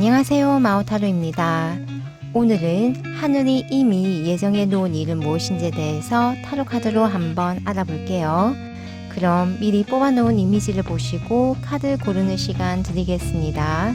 안녕하세요, 마오타로입니다. 오늘은 하늘이 이미 예정해 놓은 일은 무엇인지에 대해서 타로 카드로 한번 알아볼게요. 그럼 미리 뽑아 놓은 이미지를 보시고 카드 고르는 시간 드리겠습니다.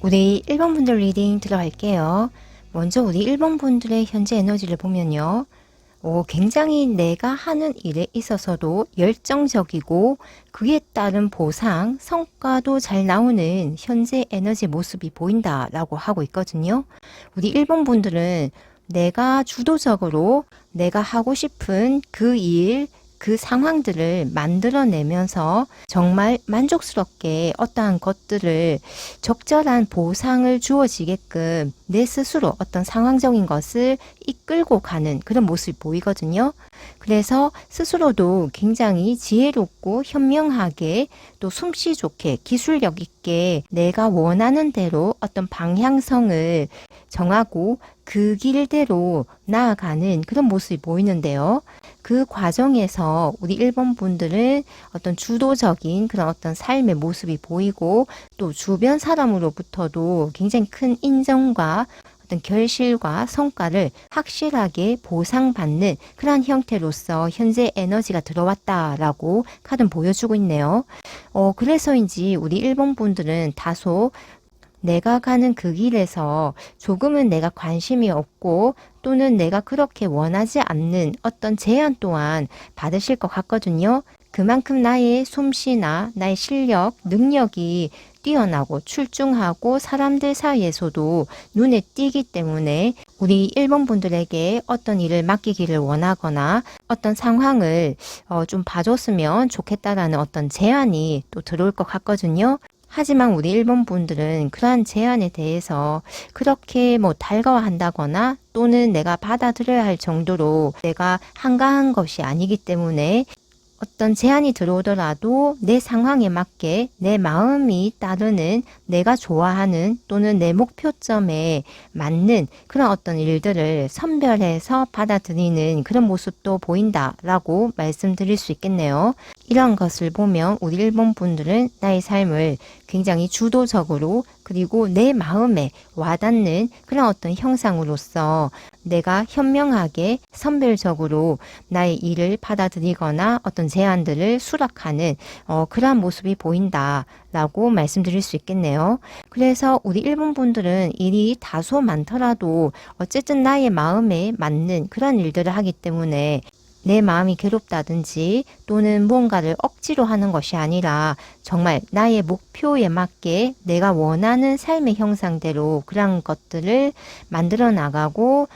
우리 1번 분들 리딩 들어갈게요. 먼저 우리 1번 분들의 현재 에너지를 보면요. 굉장히 내가 하는 일에 있어서도 열정적이고 그에 따른 보상, 성과도 잘 나오는 현재 에너지 모습이 보인다라고 하고 있거든요. 우리 1번 분들은 내가 주도적으로 내가 하고 싶은 그 일, 그 상황들을 만들어내면서 정말 만족스럽게 어떠한 것들을 적절한 보상을 주어지게끔 내 스스로 어떤 상황적인 것을 이끌고 가는 그런 모습이 보이거든요. 그래서 스스로도 굉장히 지혜롭고 현명하게 또 솜씨 좋게 기술력 있게 내가 원하는 대로 어떤 방향성을 정하고 그 길대로 나아가는 그런 모습이 보이는데요. 그 과정에서 우리 1번 분들은 어떤 주도적인 그런 어떤 삶의 모습이 보이고 또 주변 사람으로부터도 굉장히 큰 인정과 어떤 결실과 성과를 확실하게 보상받는 그런 형태로서 현재 에너지가 들어왔다라고 카드는 보여주고 있네요. 그래서인지 우리 1번 분들은 다소 내가 가는 그 길에서 조금은 내가 관심이 없고 또는 내가 그렇게 원하지 않는 어떤 제안 또한 받으실 것 같거든요. 그만큼 나의 솜씨나 나의 실력, 능력이 뛰어나고 출중하고 사람들 사이에서도 눈에 띄기 때문에 우리 1번 분들에게 어떤 일을 맡기기를 원하거나 어떤 상황을 좀 봐줬으면 좋겠다라는 어떤 제안이 또 들어올 것 같거든요. 하지만 우리 1번 분들은 그러한 제안에 대해서 그렇게 달가워한다거나 또는 내가 받아들여야 할 정도로 내가 한가한 것이 아니기 때문에 어떤 제안이 들어오더라도 내 상황에 맞게 내 마음이 따르는 내가 좋아하는 또는 내 목표점에 맞는 그런 어떤 일들을 선별해서 받아들이는 그런 모습도 보인다라고 말씀드릴 수 있겠네요. 이런 것을 보면 우리 1번 분들은 나의 삶을 굉장히 주도적으로 그리고 내 마음에 와닿는 그런 어떤 형상으로서 내가 현명하게 선별적으로 나의 일을 받아들이거나 어떤 제안들을 수락하는 그러한 모습이 보인다라고 말씀드릴 수 있겠네요. 그래서 우리 1번 분들은 일이 다소 많더라도 어쨌든 나의 마음에 맞는 그런 일들을 하기 때문에 내 마음이 괴롭다든지 또는 무언가를 억지로 하는 것이 아니라 정말 나의 목표에 맞게 내가 원하는 삶의 형상대로 그런 것들을 만들어 나가고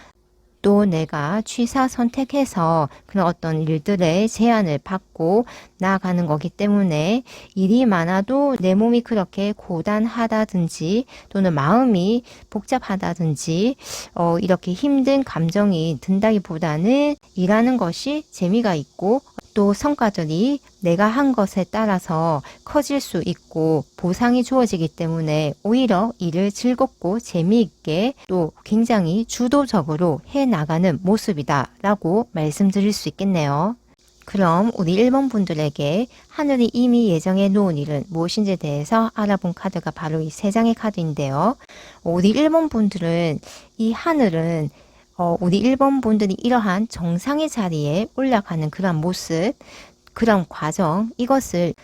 또 내가 취사 선택해서 그런 어떤 일들의 제안을 받고 나아가는 거기 때문에 일이 많아도 내 몸이 그렇게 고단하다든지 또는 마음이 복잡하다든지 이렇게 힘든 감정이 든다기보다는 일하는 것이 재미가 있고 또 성과들이 내가 한 것에 따라서 커질 수 있고 보상이 주어지기 때문에 오히려 일을 즐겁고 재미있게 또 굉장히 주도적으로 해나가는 모습이다 라고 말씀드릴 수 있겠네요. 그럼 우리 1번 분들에게 하늘이 이미 예정해 놓은 일은 무엇인지에 대해서 알아본 카드가 바로 이 3장의 카드인데요. 우리 1번 분들은 이 하늘은 우리 1번 분들이 이러한 정상의 자리에 올라가는 그런 모습, 그런 과정, 이것을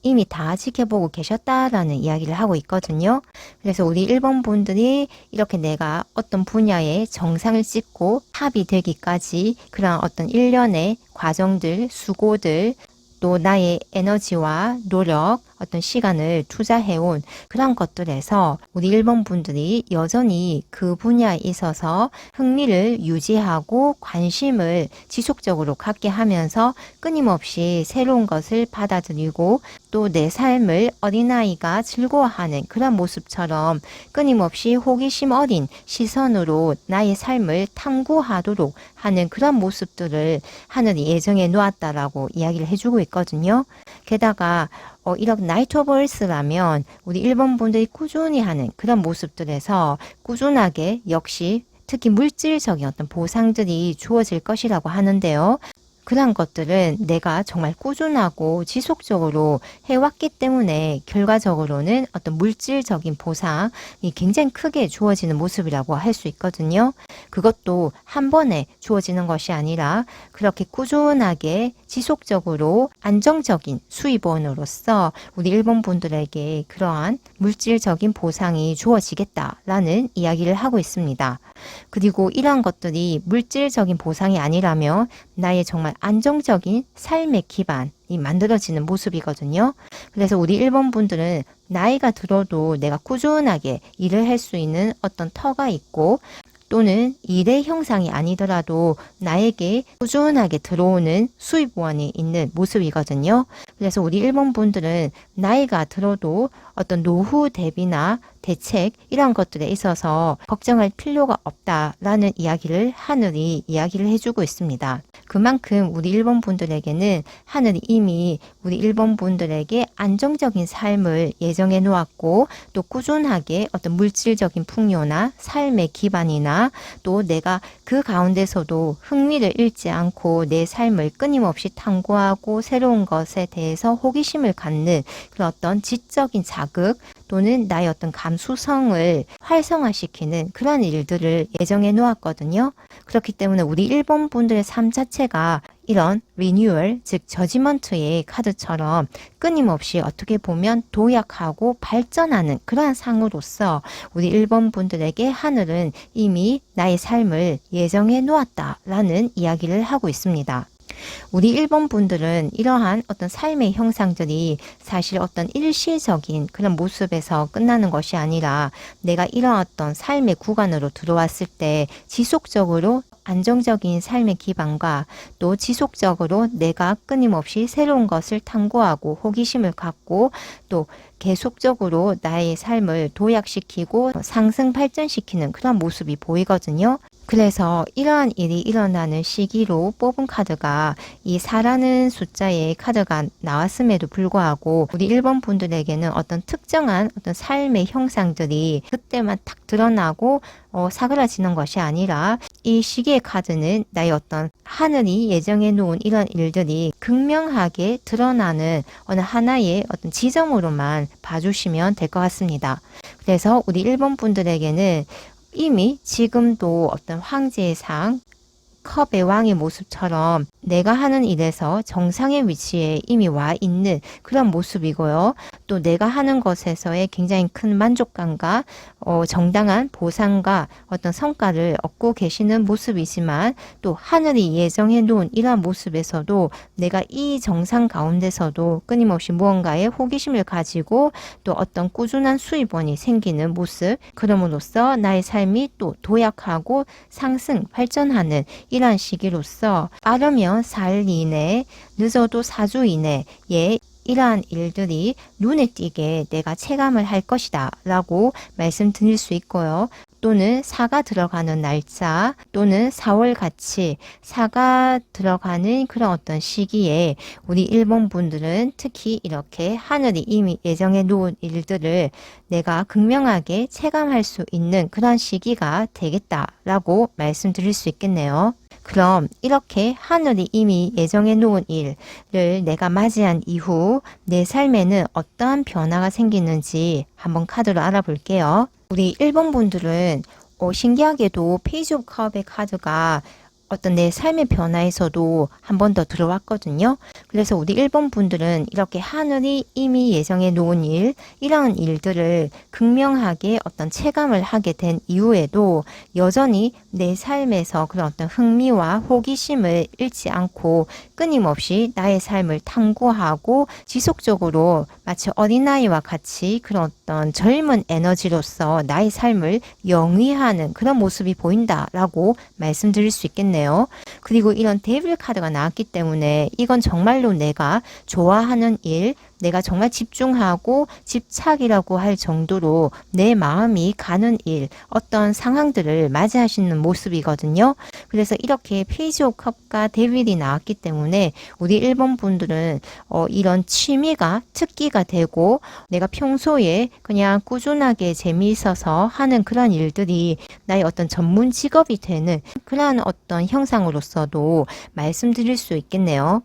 이미 다 지켜보고 계셨다라는 이야기를 하고 있거든요. 그래서 우리 1번 분들이 이렇게 내가 어떤 분야에 정상을 찍고 합이 되기까지 그런 어떤 일련의 과정들, 수고들, 또 나의 에너지와 노력, 어떤 시간을 투자해온 그런 것들에서 우리 1번 분들이 여전히 그 분야에 있어서 흥미를 유지하고 관심을 지속적으로 갖게 하면서 끊임없이 새로운 것을 받아들이고 또 내 삶을 어린아이가 즐거워하는 그런 모습처럼 끊임없이 호기심 어린 시선으로 나의 삶을 탐구하도록 하는 그런 모습들을 하늘이 예정해 놓았다라고 이야기를 해주고 있거든요. 게다가 이런 나이트 오브 얼스라면 우리 1번 분들이 꾸준히 하는 그런 모습들에서 꾸준하게 역시 특히 물질적인 어떤 보상들이 주어질 것이라고 하는데요. 그런 것들은 내가 정말 꾸준하고 지속적으로 해왔기 때문에 결과적으로는 어떤 물질적인 보상이 굉장히 크게 주어지는 모습이라고 할 수 있거든요. 그것도 한 번에 주어지는 것이 아니라 그렇게 꾸준하게 지속적으로 안정적인 수입원으로서 우리 1번 분들에게 그러한 물질적인 보상이 주어지겠다라는 이야기를 하고 있습니다. 그리고 이러한 것들이 물질적인 보상이 아니라면 나의 정말 안정적인 삶의 기반이 만들어지는 모습이거든요. 그래서 우리 1번 분들은 나이가 들어도 내가 꾸준하게 일을 할 수 있는 어떤 터가 있고 또는 일의 형상이 아니더라도 나에게 꾸준하게 들어오는 수입원이 있는 모습이거든요. 그래서 우리 1번 분들은 나이가 들어도 어떤 노후 대비나 대책 이런 것들에 있어서 걱정할 필요가 없다라는 이야기를 하늘이 이야기를 해주고 있습니다. 그만큼 우리 1번 분들에게는 하늘이 이미 우리 1번 분들에게 안정적인 삶을 예정해 놓았고 또 꾸준하게 어떤 물질적인 풍요나 삶의 기반이나 또 내가 그 가운데서도 흥미를 잃지 않고 내 삶을 끊임없이 탐구하고 새로운 것에 대해서 호기심을 갖는 그런 어떤 지적인 자극 또는 나의 어떤 감수성을 활성화시키는 그런 일들을 예정해 놓았거든요. 그렇기 때문에 우리 1번 분들의 삶 자체가 이런 리뉴얼, 즉 저지먼트의 카드처럼 끊임없이 어떻게 보면 도약하고 발전하는 그러한 상으로서 우리 1번 분들에게 하늘은 이미 나의 삶을 예정해 놓았다라는 이야기를 하고 있습니다. 우리 1번 분들은 이러한 어떤 삶의 형상들이 사실 어떤 일시적인 그런 모습에서 끝나는 것이 아니라 내가 이러한 어떤 삶의 구간으로 들어왔을 때 지속적으로 안정적인 삶의 기반과 또 지속적으로 내가 끊임없이 새로운 것을 탐구하고 호기심을 갖고 또 계속적으로 나의 삶을 도약시키고 상승 발전시키는 그런 모습이 보이거든요. 그래서 이러한 일이 일어나는 시기로 뽑은 카드가 이 4라는 숫자의 카드가 나왔음에도 불구하고 우리 1번 분들에게는 어떤 특정한 어떤 삶의 형상들이 그때만 딱 드러나고 사그라지는 것이 아니라 이 시기의 카드는 나의 어떤 하늘이 예정해 놓은 이런 일들이 극명하게 드러나는 어느 하나의 어떤 지점으로만 봐주시면 될 것 같습니다. 그래서 우리 1번 분들에게는 이미 지금도 어떤 황제의 상, 컵의 왕의 모습처럼 내가 하는 일에서 정상의 위치에 이미 와 있는 그런 모습이고요. 또 내가 하는 것에서의 굉장히 큰 만족감과 정당한 보상과 어떤 성과를 얻고 계시는 모습이지만 또 하늘이 예정해 놓은 이러한 모습에서도 내가 이 정상 가운데서도 끊임없이 무언가에 호기심을 가지고 또 어떤 꾸준한 수입원이 생기는 모습, 그럼으로써 나의 삶이 또 도약하고 상승, 발전하는 이러한 시기로서 빠르면 4일 이내, 늦어도 4주 이내에 이러한 일들이 눈에 띄게 내가 체감을 할 것이다 라고 말씀드릴 수 있고요. 또는 4가 들어가는 날짜 또는 4월 같이 4가 들어가는 그런 어떤 시기에 우리 1번 분들은 특히 이렇게 하늘이 이미 예정해 놓은 일들을 내가 극명하게 체감할 수 있는 그런 시기가 되겠다라고 말씀드릴 수 있겠네요. 그럼 이렇게 하늘이 이미 예정해 놓은 일을 내가 맞이한 이후 내 삶에는 어떠한 변화가 생기는지 한번 카드로 알아볼게요. 우리 1번 분들은 신기하게도 페이지 오브 컵의 카드가 어떤 내 삶의 변화에서도 한 번 더 들어왔거든요. 그래서 우리 1번 분들은 이렇게 하늘이 이미 예정해 놓은 일, 이러한 일들을 극명하게 어떤 체감을 하게 된 이후에도 여전히 내 삶에서 그런 어떤 흥미와 호기심을 잃지 않고 끊임없이 나의 삶을 탐구하고 지속적으로 마치 어린아이와 같이 그런 어떤 젊은 에너지로서 나의 삶을 영위하는 그런 모습이 보인다라고 말씀드릴 수 있겠네요. 그리고 이런 데빌 카드가 나왔기 때문에 이건 정말로 내가 좋아하는 일, 내가 정말 집중하고 집착이라고 할 정도로 내 마음이 가는 일, 어떤 상황들을 맞이하시는 모습이거든요. 그래서 이렇게 페이지 오브 컵과 데빌이 나왔기 때문에 우리 1번 분들은 이런 취미가 특기가 되고 내가 평소에 그냥 꾸준하게 재미있어서 하는 그런 일들이 나의 어떤 전문 직업이 되는 그러한 어떤 형상으로서도 말씀드릴 수 있겠네요.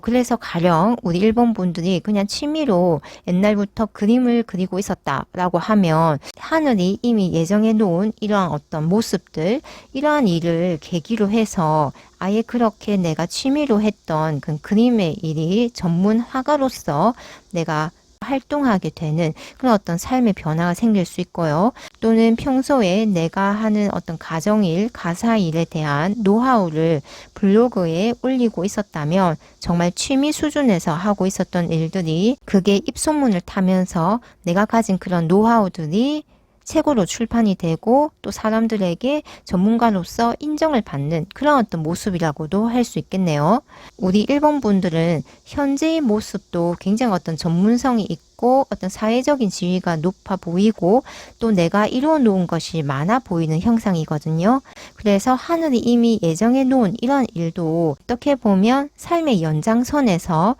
그래서 가령 우리 1번 분들이 그냥 취미로 옛날부터 그림을 그리고 있었다라고 하면 하늘이 이미 예정해 놓은 이러한 어떤 모습들, 이러한 일을 계기로 해서 아예 그렇게 내가 취미로 했던 그 그림의 일이 전문 화가로서 내가 활동하게 되는 그런 어떤 삶의 변화가 생길 수 있고요. 또는 평소에 내가 하는 어떤 가정일, 가사일에 대한 노하우를 블로그에 올리고 있었다면 정말 취미 수준에서 하고 있었던 일들이 그게 입소문을 타면서 내가 가진 그런 노하우들이 책으로 출판이 되고 또 사람들에게 전문가로서 인정을 받는 그런 어떤 모습이라고도 할 수 있겠네요. 우리 1번 분들은 현재의 모습도 굉장히 어떤 전문성이 있고 어떤 사회적인 지위가 높아 보이고 또 내가 이루어 놓은 것이 많아 보이는 형상이거든요. 그래서 하늘이 이미 예정해 놓은 이런 일도 어떻게 보면 삶의 연장선에서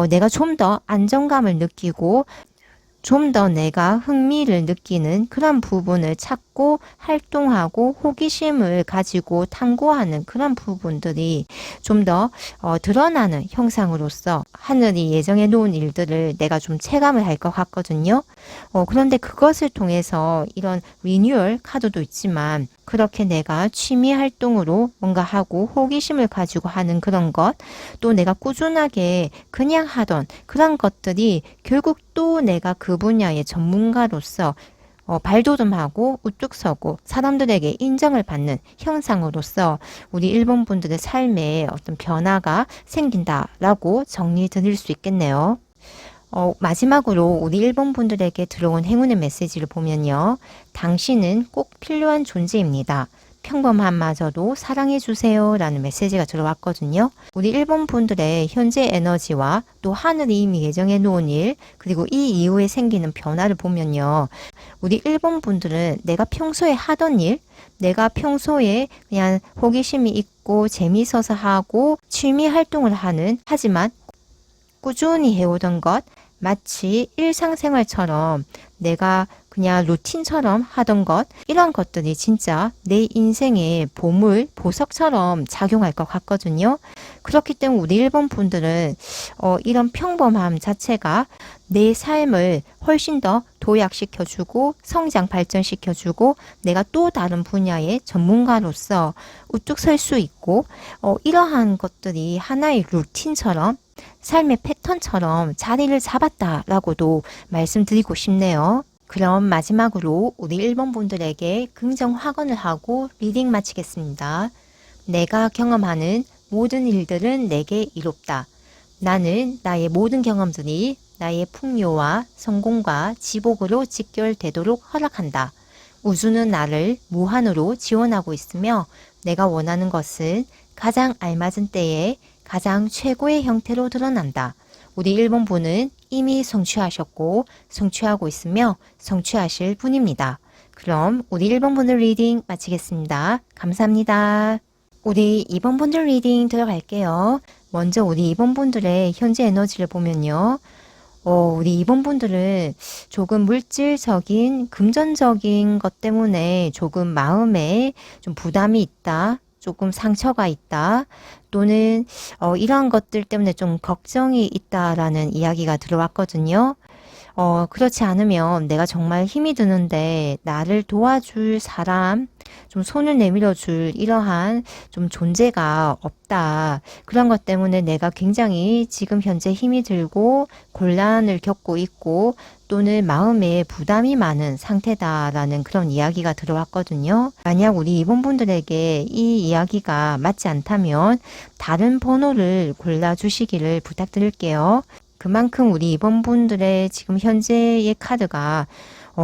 내가 좀 더 안정감을 느끼고 좀 더 내가 흥미를 느끼는 그런 부분을 찾고 활동하고 호기심을 가지고 탐구하는 그런 부분들이 좀 더 드러나는 형상으로서 하늘이 예정해 놓은 일들을 내가 좀 체감을 할 것 같거든요. 그런데 그것을 통해서 이런 리뉴얼 카드도 있지만 그렇게 내가 취미 활동으로 뭔가 하고 호기심을 가지고 하는 그런 것, 또 내가 꾸준하게 그냥 하던 그런 것들이 결국 또 내가 그 분야의 전문가로서 발돋움하고 우뚝 서고 사람들에게 인정을 받는 형상으로서 우리 일본 분들의 삶에 어떤 변화가 생긴다라고 정리 드릴 수 있겠네요. 마지막으로 우리 일본 분들에게 들어온 행운의 메시지를 보면요. 당신은 꼭 필요한 존재입니다. 평범함마저도 사랑해주세요 라는 메시지가 들어왔거든요. 우리 일본 분들의 현재 에너지와 또 하늘이 이미 예정해 놓은 일, 그리고 이 이후에 생기는 변화를 보면요. 우리 일본 분들은 내가 평소에 하던 일, 내가 평소에 그냥 호기심이 있고 재미있어서 하고 취미 활동을 하는, 하지만 꾸준히 해오던 것, 마치 일상생활처럼 내가 그냥 루틴처럼 하던 것, 이런 것들이 진짜 내 인생의 보물, 보석처럼 작용할 것 같거든요. 그렇기 때문에 우리 일본 분들은 이런 평범함 자체가 내 삶을 훨씬 더 도약시켜주고 성장 발전시켜주고 내가 또 다른 분야의 전문가로서 우뚝 설 수 있고 이러한 것들이 하나의 루틴처럼 삶의 패턴처럼 자리를 잡았다라고도 말씀드리고 싶네요. 그럼 마지막으로 우리 1번 분들에게 긍정 확언을 하고 리딩 마치겠습니다. 내가 경험하는 모든 일들은 내게 이롭다. 나는 나의 모든 경험들이 나의 풍요와 성공과 지복으로 직결되도록 허락한다. 우주는 나를 무한으로 지원하고 있으며 내가 원하는 것은 가장 알맞은 때에 가장 최고의 형태로 드러난다. 우리 1번 분은 이미 성취하셨고 성취하고 있으며 성취하실 분입니다. 그럼 우리 1번 분들 리딩 마치겠습니다. 감사합니다. 우리 2번 분들 리딩 들어갈게요. 먼저 우리 2번 분들의 현재 에너지를 보면요. 우리 2번 분들은 조금 물질적인, 금전적인 것 때문에 조금 마음에 좀 부담이 있다. 조금 상처가 있다. 또는 이러한 것들 때문에 좀 걱정이 있다라는 이야기가 들어왔거든요. 그렇지 않으면 내가 정말 힘이 드는데 나를 도와줄 사람, 좀 손을 내밀어 줄 이러한 좀 존재가 없다. 그런 것 때문에 내가 굉장히 지금 현재 힘이 들고 곤란을 겪고 있고 또는 마음에 부담이 많은 상태다라는 그런 이야기가 들어왔거든요. 만약 우리 이분분들에게 이 이야기가 맞지 않다면 다른 번호를 골라주시기를 부탁드릴게요. 그만큼 우리 이번분들의 지금 현재의 카드가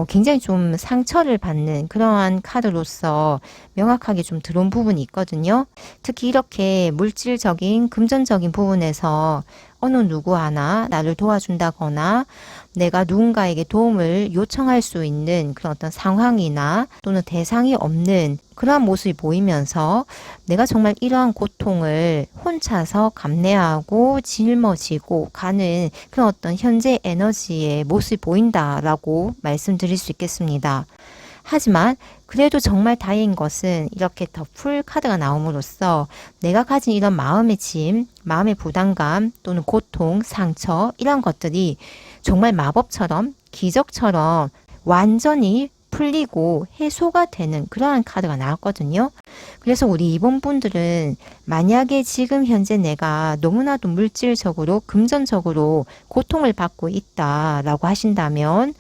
굉장히 좀 상처를 받는 그러한 카드로서 명확하게 좀 들어온 부분이 있거든요. 특히 이렇게 물질적인 금전적인 부분에서 어느 누구 하나 나를 도와준다거나 내가 누군가에게 도움을 요청할 수 있는 그런 어떤 상황이나 또는 대상이 없는 그러한 모습이 보이면서 내가 정말 이러한 고통을 혼자서 감내하고 짊어지고 가는 그런 어떤 현재 에너지의 모습이 보인다라고 말씀드릴 수 있겠습니다. 하지만 그래도 정말 다행인 것은 이렇게 더 풀 카드가 나옴으로써 내가 가진 이런 마음의 짐, 마음의 부담감 또는 고통, 상처 이런 것들이 정말 마법처럼 기적처럼 완전히 풀리고 해소가 되는 그러한 카드가 나왔거든요. 그래서 우리 이번 분들은 만약에 지금 현재 내가 너무나도 물질적으로 금전적으로 고통을 받고 있다라고 하신다면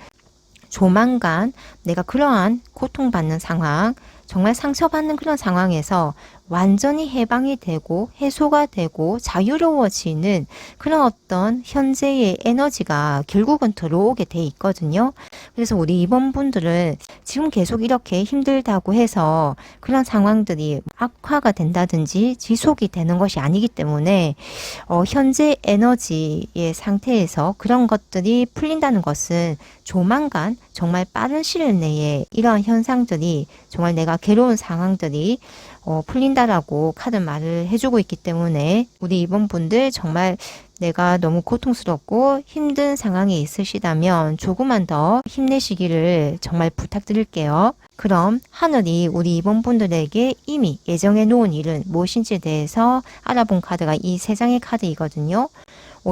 조만간 내가 그러한 고통받는 상황, 정말 상처받는 그런 상황에서 완전히 해방이 되고 해소가 되고 자유로워지는 그런 어떤 현재의 에너지가 결국은 들어오게 돼 있거든요. 그래서 우리 이번 분들은 지금 계속 이렇게 힘들다고 해서 그런 상황들이 악화가 된다든지 지속이 되는 것이 아니기 때문에 현재 에너지의 상태에서 그런 것들이 풀린다는 것은 조만간 정말 빠른 시일 내에 이러한 현상들이 정말 내가 괴로운 상황들이 풀린다라고 카드 말을 해주고 있기 때문에 우리 이번 분들 정말 내가 너무 고통스럽고 힘든 상황에 있으시다면 조금만 더 힘내시기를 정말 부탁드릴게요. 그럼 하늘이 우리 이번 분들에게 이미 예정해 놓은 일은 무엇인지에 대해서 알아본 카드가 이 세 장의 카드이거든요.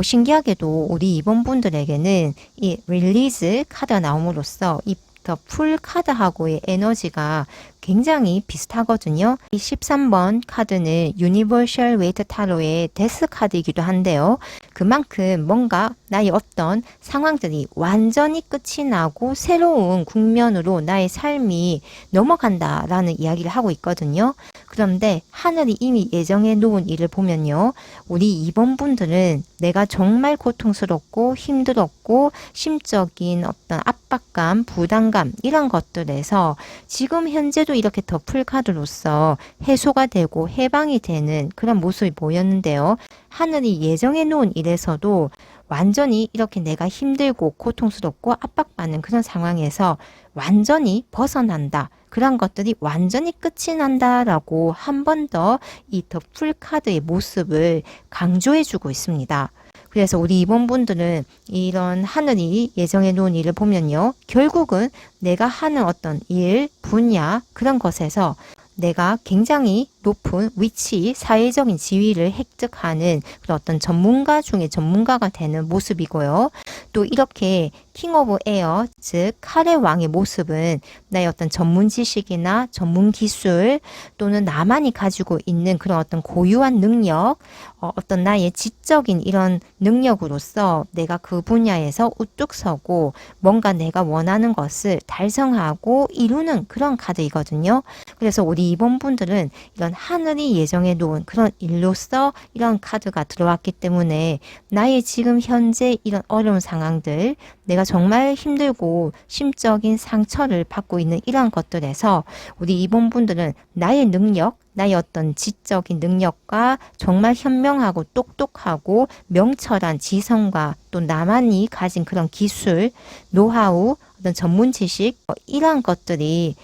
신기하게도 우리 이번 분들에게는 이 릴리즈 카드가 나옴으로써 이 더 풀 카드하고의 에너지가 굉장히 비슷하거든요. 이 13번 카드는 유니버셜 웨이트 타로의 데스 카드이기도 한데요. 그만큼 뭔가 나의 어떤 상황들이 완전히 끝이 나고 새로운 국면으로 나의 삶이 넘어간다라는 이야기를 하고 있거든요. 그런데 하늘이 이미 예정해 놓은 일을 보면요. 우리 이번 분들은 내가 정말 고통스럽고 힘들었고 심적인 어떤 압박감, 부담감 이런 것들에서 지금 현재도 이렇게 더 풀카드로서 해소가 되고 해방이 되는 그런 모습이 보였는데요. 하늘이 예정해 놓은 일에서도 완전히 이렇게 내가 힘들고 고통스럽고 압박받는 그런 상황에서 완전히 벗어난다. 그런 것들이 완전히 끝이 난다라고 한 번 더 이 더 풀카드의 모습을 강조해 주고 있습니다. 그래서 우리 이번 분들은 이런 하늘이 예정해 놓은 일을 보면요. 결국은 내가 하는 어떤 일, 분야 그런 것에서 내가 굉장히 높은 위치, 사회적인 지위를 획득하는 그런 어떤 전문가 중에 전문가가 되는 모습이고요. 또 이렇게 킹 오브 에어, 즉 칼의 왕의 모습은 나의 어떤 전문 지식이나 전문 기술 또는 나만이 가지고 있는 그런 어떤 고유한 능력, 어떤 나의 지적인 이런 능력으로서 내가 그 분야에서 우뚝 서고 뭔가 내가 원하는 것을 달성하고 이루는 그런 카드이거든요. 그래서 우리 이번 분들은 이런 하늘이 예정해 놓은 그런 일로서 이런 카드가 들어왔기 때문에 나의 지금 현재 이런 어려운 상황들, 내가 정말 힘들고 심적인 상처를 받고 있는 이러한 것들에서 우리 이번 분들은 나의 능력, 나의 어떤 지적인 능력과 정말 현명하고 똑똑하고 명철한 지성과 또 나만이 가진 그런 기술, 노하우, 어떤 전문 지식 이러한 것들이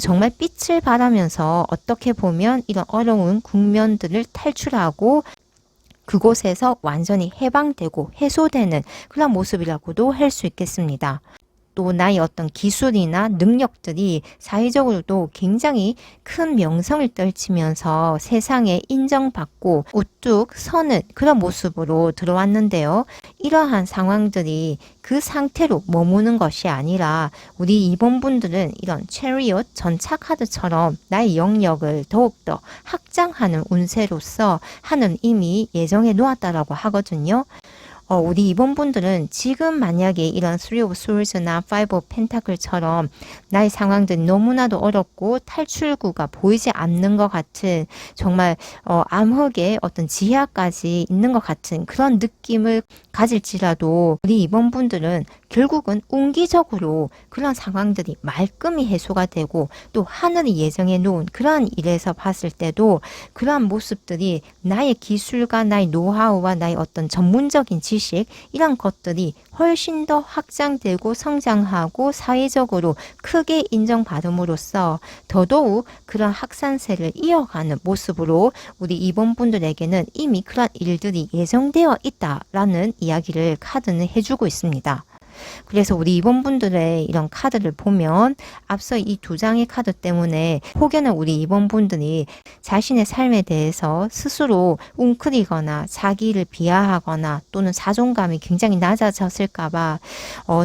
정말 빛을 발하면서 어떻게 보면 이런 어려운 국면들을 탈출하고 그곳에서 완전히 해방되고 해소되는 그런 모습이라고도 할 수 있겠습니다. 또 나의 어떤 기술이나 능력들이 사회적으로도 굉장히 큰 명성을 떨치면서 세상에 인정받고 우뚝 서는 그런 모습으로 들어왔는데요. 이러한 상황들이 그 상태로 머무는 것이 아니라 우리 2번 분들은 이런 체리엇 전차 카드처럼 나의 영역을 더욱더 확장하는 운세로서 하는 이미 예정해 놓았다라고 하거든요. 우리 2번 분들은 지금 만약에 이런 3 of Swords나 5 of Pentacle처럼 나의 상황들이 너무나도 어렵고 탈출구가 보이지 않는 것 같은 정말 암흑의 어떤 지하까지 있는 것 같은 그런 느낌을 가질지라도 우리 2번 분들은 결국은 운기적으로 그런 상황들이 말끔히 해소가 되고 또 하늘이 예정해 놓은 그러한 일에서 봤을 때도 그러한 모습들이 나의 기술과 나의 노하우와 나의 어떤 전문적인 지식 이런 것들이 훨씬 더 확장되고 성장하고 사회적으로 크게 인정받음으로써 더더욱 그런 확산세를 이어가는 모습으로 우리 2번 분들에게는 이미 그런 일들이 예정되어 있다라는 이야기를 카드는 해주고 있습니다. 그래서 우리 2번 분들의 이런 카드를 보면 앞서 이 2장의 카드 때문에 혹여나 우리 2번 분들이 자신의 삶에 대해서 스스로 웅크리거나 자기를 비하하거나 또는 자존감이 굉장히 낮아졌을까봐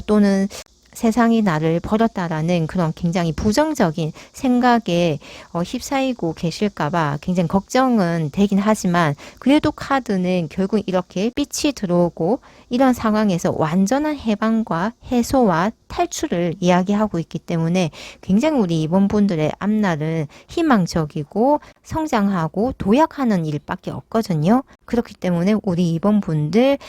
또는 세상이 나를 버렸다라는 그런 굉장히 부정적인 생각에 휩싸이고 계실까봐 굉장히 걱정은 되긴 하지만 그래도 카드는 결국 이렇게 빛이 들어오고 이런 상황에서 완전한 해방과 해소와 탈출을 이야기하고 있기 때문에 굉장히 우리 2번 분들의 앞날은 희망적이고 성장하고 도약하는 일밖에 없거든요. 그렇기 때문에 우리 2번 분들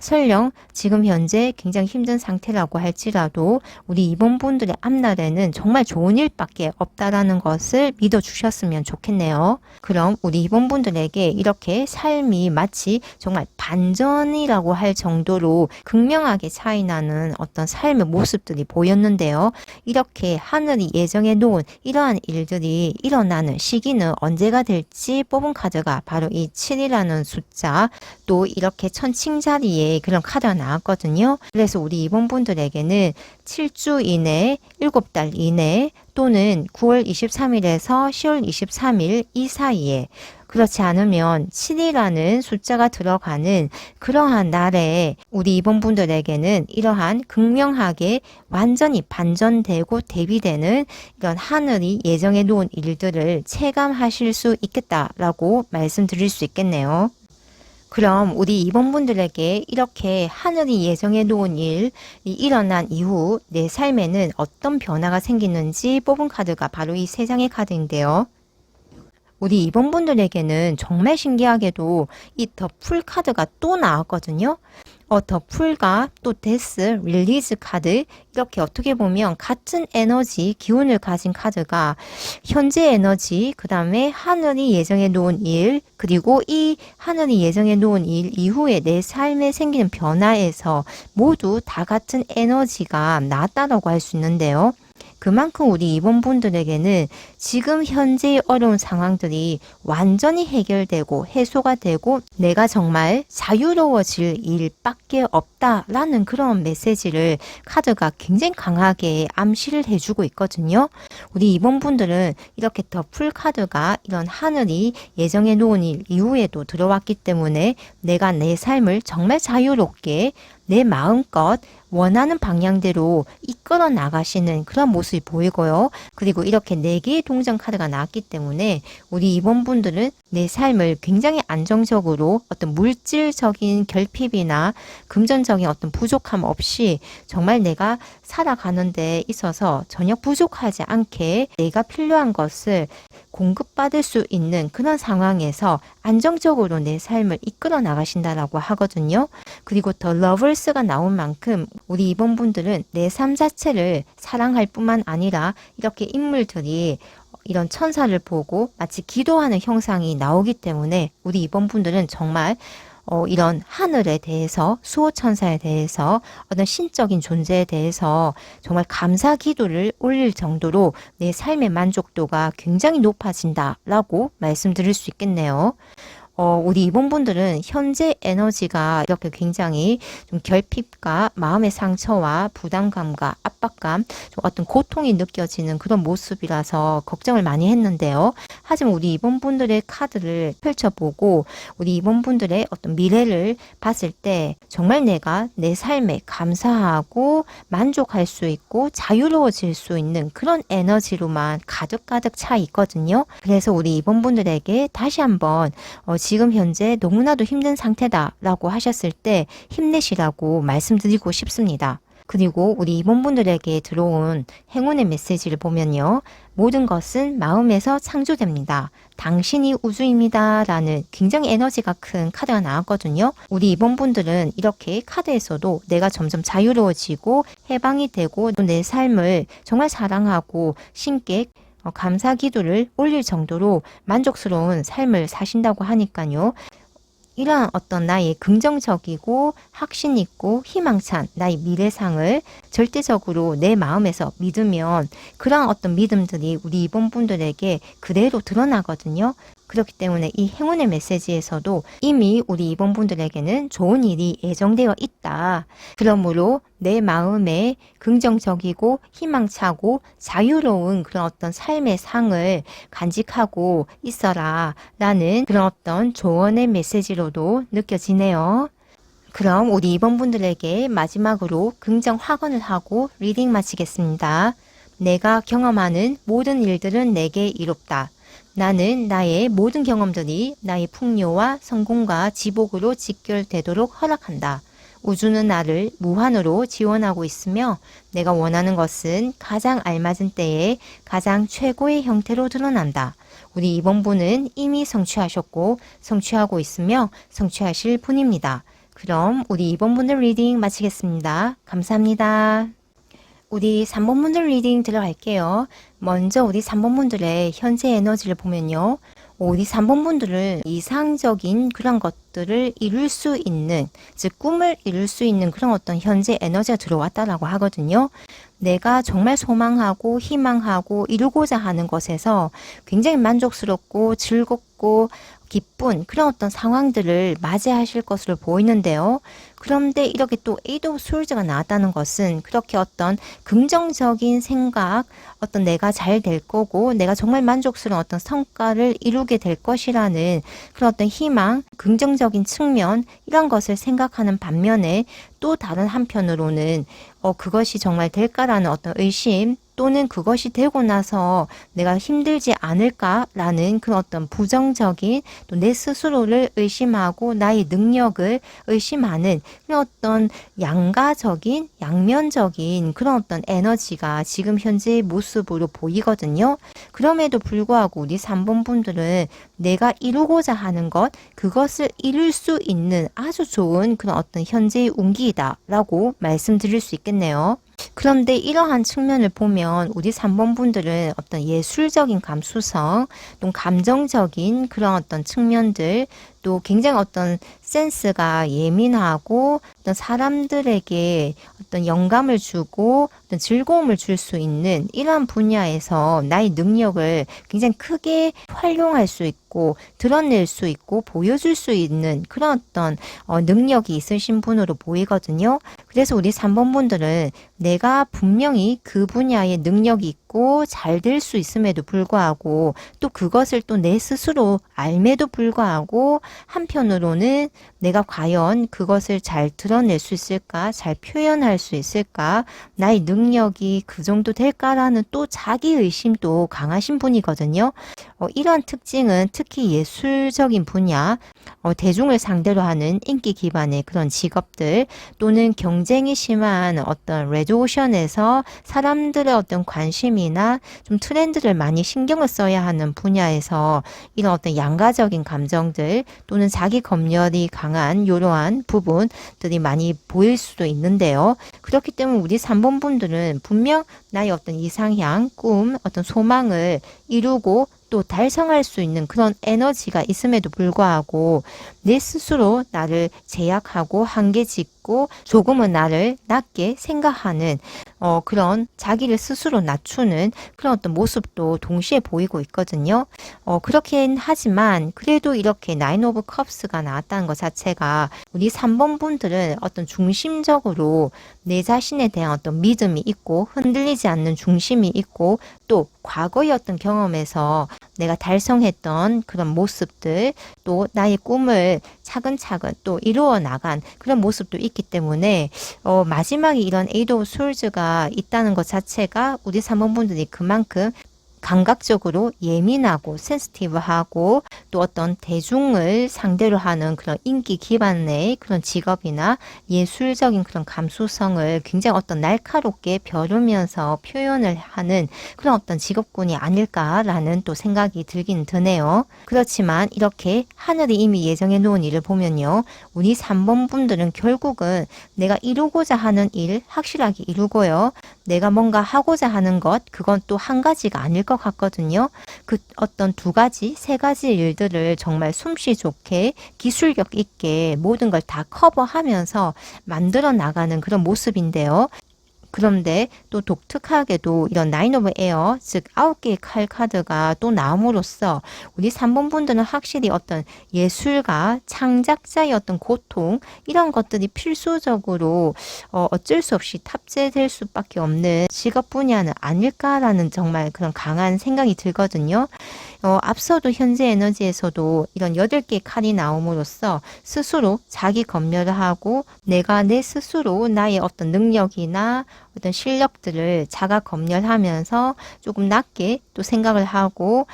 설령 지금 현재 굉장히 힘든 상태라고 할지라도 우리 2번 분들의 앞날에는 정말 좋은 일밖에 없다라는 것을 믿어주셨으면 좋겠네요. 그럼 우리 2번 분들에게 이렇게 삶이 마치 정말 반전이라고 할 정도로 극명하게 차이나는 어떤 삶의 모습들이 보였는데요. 이렇게 하늘이 예정해 놓은 이러한 일들이 일어나는 시기는 언제가 될지 뽑은 카드가 바로 이 7이라는 숫자 또 이렇게 천칭자리에 그런 카드가 나왔거든요. 그래서 우리 2번 분들에게는 7주 이내, 7달 이내 또는 9월 23일에서 10월 23일 이 사이에 그렇지 않으면 7이라는 숫자가 들어가는 그러한 날에 우리 2번 분들에게는 이러한 극명하게 완전히 반전되고 대비되는 이런 하늘이 예정해 놓은 일들을 체감하실 수 있겠다라고 말씀드릴 수 있겠네요. 그럼 우리 2번 분들에게 이렇게 하늘이 예정해 놓은 일이 일어난 이후 내 삶에는 어떤 변화가 생기는지 뽑은 카드가 바로 이 3장의 카드인데요. 우리 2번 분들에게는 정말 신기하게도 이 더 풀 카드가 또 나왔거든요. 더 풀과 또 데스, 릴리즈 카드 이렇게 어떻게 보면 같은 에너지, 기운을 가진 카드가 현재 에너지, 그 다음에 하늘이 예정해 놓은 일, 그리고 이 하늘이 예정해 놓은 일 이후에 내 삶에 생기는 변화에서 모두 다 같은 에너지가 나왔다라고 할 수 있는데요. 그만큼 우리 2번 분들에게는 지금 현재의 어려운 상황들이 완전히 해결되고 해소가 되고 내가 정말 자유로워질 일밖에 없다라는 그런 메시지를 카드가 굉장히 강하게 암시를 해주고 있거든요. 우리 2번 분들은 이렇게 더 풀 카드가 이런 하늘이 예정해 놓은 일 이후에도 들어왔기 때문에 내가 내 삶을 정말 자유롭게 내 마음껏 원하는 방향대로 이끌어 나가시는 그런 모습이 보이고요. 그리고 이렇게 4개의 동전 카드가 나왔기 때문에 우리 2번 분들은 내 삶을 굉장히 안정적으로 어떤 물질적인 결핍이나 금전적인 어떤 부족함 없이 정말 내가 살아가는 데 있어서 전혀 부족하지 않게 내가 필요한 것을 공급받을 수 있는 그런 상황에서 안정적으로 내 삶을 이끌어 나가신다라고 하거든요. 그리고 더 러블스가 나온 만큼 우리 2번 분들은 내 삶 자체를 사랑할 뿐만 아니라 이렇게 인물들이 이런 천사를 보고 마치 기도하는 형상이 나오기 때문에 우리 2번 분들은 정말 이런 하늘에 대해서 수호천사에 대해서 어떤 신적인 존재에 대해서 정말 감사 기도를 올릴 정도로 내 삶의 만족도가 굉장히 높아진다라고 말씀드릴 수 있겠네요. 우리 2번 분들은 현재 에너지가 이렇게 굉장히 좀 결핍과 마음의 상처와 부담감과 압박감, 좀 어떤 고통이 느껴지는 그런 모습이라서 걱정을 많이 했는데요. 하지만 우리 2번 분들의 카드를 펼쳐보고 우리 2번 분들의 어떤 미래를 봤을 때 정말 내가 내 삶에 감사하고 만족할 수 있고 자유로워질 수 있는 그런 에너지로만 가득가득 차 있거든요. 그래서 우리 2번 분들에게 다시 한번 지금 현재 너무나도 힘든 상태다라고 하셨을 때 힘내시라고 말씀드리고 싶습니다. 그리고 우리 2번 분들에게 들어온 행운의 메시지를 보면요. 모든 것은 마음에서 창조됩니다. 당신이 우주입니다. 라는 굉장히 에너지가 큰 카드가 나왔거든요. 우리 2번 분들은 이렇게 카드에서도 내가 점점 자유로워지고 해방이 되고 또 내 삶을 정말 사랑하고 신께 감사 기도를 올릴 정도로 만족스러운 삶을 사신다고 하니까요. 이러한 어떤 나의 긍정적이고 확신 있고 희망찬 나의 미래상을 절대적으로 내 마음에서 믿으면 그러한 어떤 믿음들이 우리 2번 분들에게 그대로 드러나거든요. 그렇기 때문에 이 행운의 메시지에서도 이미 우리 2번 분들에게는 좋은 일이 예정되어 있다. 그러므로 내 마음에 긍정적이고 희망차고 자유로운 그런 어떤 삶의 상을 간직하고 있어라 라는 그런 어떤 조언의 메시지로도 느껴지네요. 그럼 우리 2번 분들에게 마지막으로 긍정 확언을 하고 리딩 마치겠습니다. 내가 경험하는 모든 일들은 내게 이롭다. 나는 나의 모든 경험들이 나의 풍요와 성공과 지복으로 직결되도록 허락한다. 우주는 나를 무한으로 지원하고 있으며 내가 원하는 것은 가장 알맞은 때에 가장 최고의 형태로 드러난다. 우리 2번 분은 이미 성취하셨고 성취하고 있으며 성취하실 분입니다. 그럼 우리 2번 분들 리딩 마치겠습니다. 감사합니다. 우리 3번 분들 리딩 들어갈게요. 먼저 우리 3번 분들의 현재 에너지를 보면요. 우리 3번 분들은 이상적인 그런 것들을 이룰 수 있는, 즉 꿈을 이룰 수 있는 그런 어떤 현재 에너지가 들어왔다라고 하거든요. 내가 정말 소망하고 희망하고 이루고자 하는 것에서 굉장히 만족스럽고 즐겁고 기쁜 그런 어떤 상황들을 맞이하실 것으로 보이는데요. 그런데 이렇게 또 에이드 오브 스월드가 나왔다는 것은 그렇게 어떤 긍정적인 생각, 어떤 내가 잘 될 거고 내가 정말 만족스러운 어떤 성과를 이루게 될 것이라는 그런 어떤 희망, 긍정적인 측면 이런 것을 생각하는 반면에 또 다른 한편으로는 그것이 정말 될까라는 어떤 의심 또는 그것이 되고 나서 내가 힘들지 않을까라는 그런 어떤 부정적인 또 내 스스로를 의심하고 나의 능력을 의심하는 그런 어떤 양가적인 양면적인 그런 어떤 에너지가 지금 현재의 모습으로 보이거든요. 그럼에도 불구하고 우리 3번 분들은 내가 이루고자 하는 것 그것을 이룰 수 있는 아주 좋은 그런 어떤 현재의 운기이다 라고 말씀드릴 수 있겠네요. 그런데 이러한 측면을 보면 우리 3번 분들은 어떤 예술적인 감수성, 또 감정적인 그런 어떤 측면들, 또 굉장히 어떤 센스가 예민하고 어떤 사람들에게 어떤 영감을 주고 어떤 즐거움을 줄 수 있는 이러한 분야에서 나의 능력을 굉장히 크게 활용할 수 있고 드러낼 수 있고 보여줄 수 있는 그런 어떤 능력이 있으신 분으로 보이거든요. 그래서 우리 3번 분들은 내가 분명히 그 분야에 능력이 있고 잘 될 수 있음에도 불구하고 또 그것을 또 내 스스로 알매도 불구하고 한편으로는 내가 과연 그것을 잘 드러낼 수 있을까? 잘 표현할 수 있을까? 나의 능력이 그 정도 될까라는 또 자기 의심도 강하신 분이거든요. 이러한 특징은 특히 예술적인 분야, 대중을 상대로 하는 인기 기반의 그런 직업들 또는 경쟁이 심한 어떤 레드오션에서 사람들의 어떤 관심이나 좀 트렌드를 많이 신경을 써야 하는 분야에서 이런 어떤 양가적인 감정들 또는 자기 검열이 강한 이러한 부분들이 많이 보일 수도 있는데요. 그렇기 때문에 우리 3번 분들은 분명 나의 어떤 이상향, 꿈, 어떤 소망을 이루고 또 달성할 수 있는 그런 에너지가 있음에도 불구하고 내 스스로 나를 제약하고 한계 짓고 있고 조금은 나를 낮게 생각하는 그런 자기를 스스로 낮추는 그런 어떤 모습도 동시에 보이고 있거든요. 그렇긴 하지만 그래도 이렇게 나인 오브 컵스가 나왔다는 것 자체가 우리 3번 분들은 어떤 중심적으로 내 자신에 대한 어떤 믿음이 있고 흔들리지 않는 중심이 있고 또 과거의 어떤 경험에서 내가 달성했던 그런 모습들 또 나의 꿈을 차근차근 또 이루어 나간 그런 모습도 있기 때문에 마지막에 이런 에이드 오브 솔즈가 있다는 것 자체가 우리 3번 분들이 그만큼 감각적으로 예민하고 센시티브하고 또 어떤 대중을 상대로 하는 그런 인기 기반의 그런 직업이나 예술적인 그런 감수성을 굉장히 어떤 날카롭게 벼르면서 표현을 하는 그런 어떤 직업군이 아닐까라는 또 생각이 들긴 드네요. 그렇지만 이렇게 하늘이 이미 예정해 놓은 일을 보면요. 우리 3번 분들은 결국은 내가 이루고자 하는 일 확실하게 이루고요. 내가 뭔가 하고자 하는 것 그건 또 한 가지가 아닐 것 같거든요. 그 어떤 두 가지, 세 가지 일들을 정말 솜씨 좋게 기술력 있게 모든 걸 다 커버하면서 만들어 나가는 그런 모습인데요. 그런데 또 독특하게도 이런 나인 오브 에어, 즉 9개의 칼 카드가 또 나옴으로써 우리 3번 분들은 확실히 어떤 예술가, 창작자의 어떤 고통 이런 것들이 필수적으로 어쩔 수 없이 탑재될 수밖에 없는 직업 분야는 아닐까라는 정말 그런 강한 생각이 들거든요. 앞서도 현재 에너지에서도 이런 8개의 칼이 나옴으로써 스스로 자기 검열을 하고 내가 내 스스로 나의 어떤 능력이나 어떤 실력들을 자가 검열하면서 조금 낮게 또 생각을 하고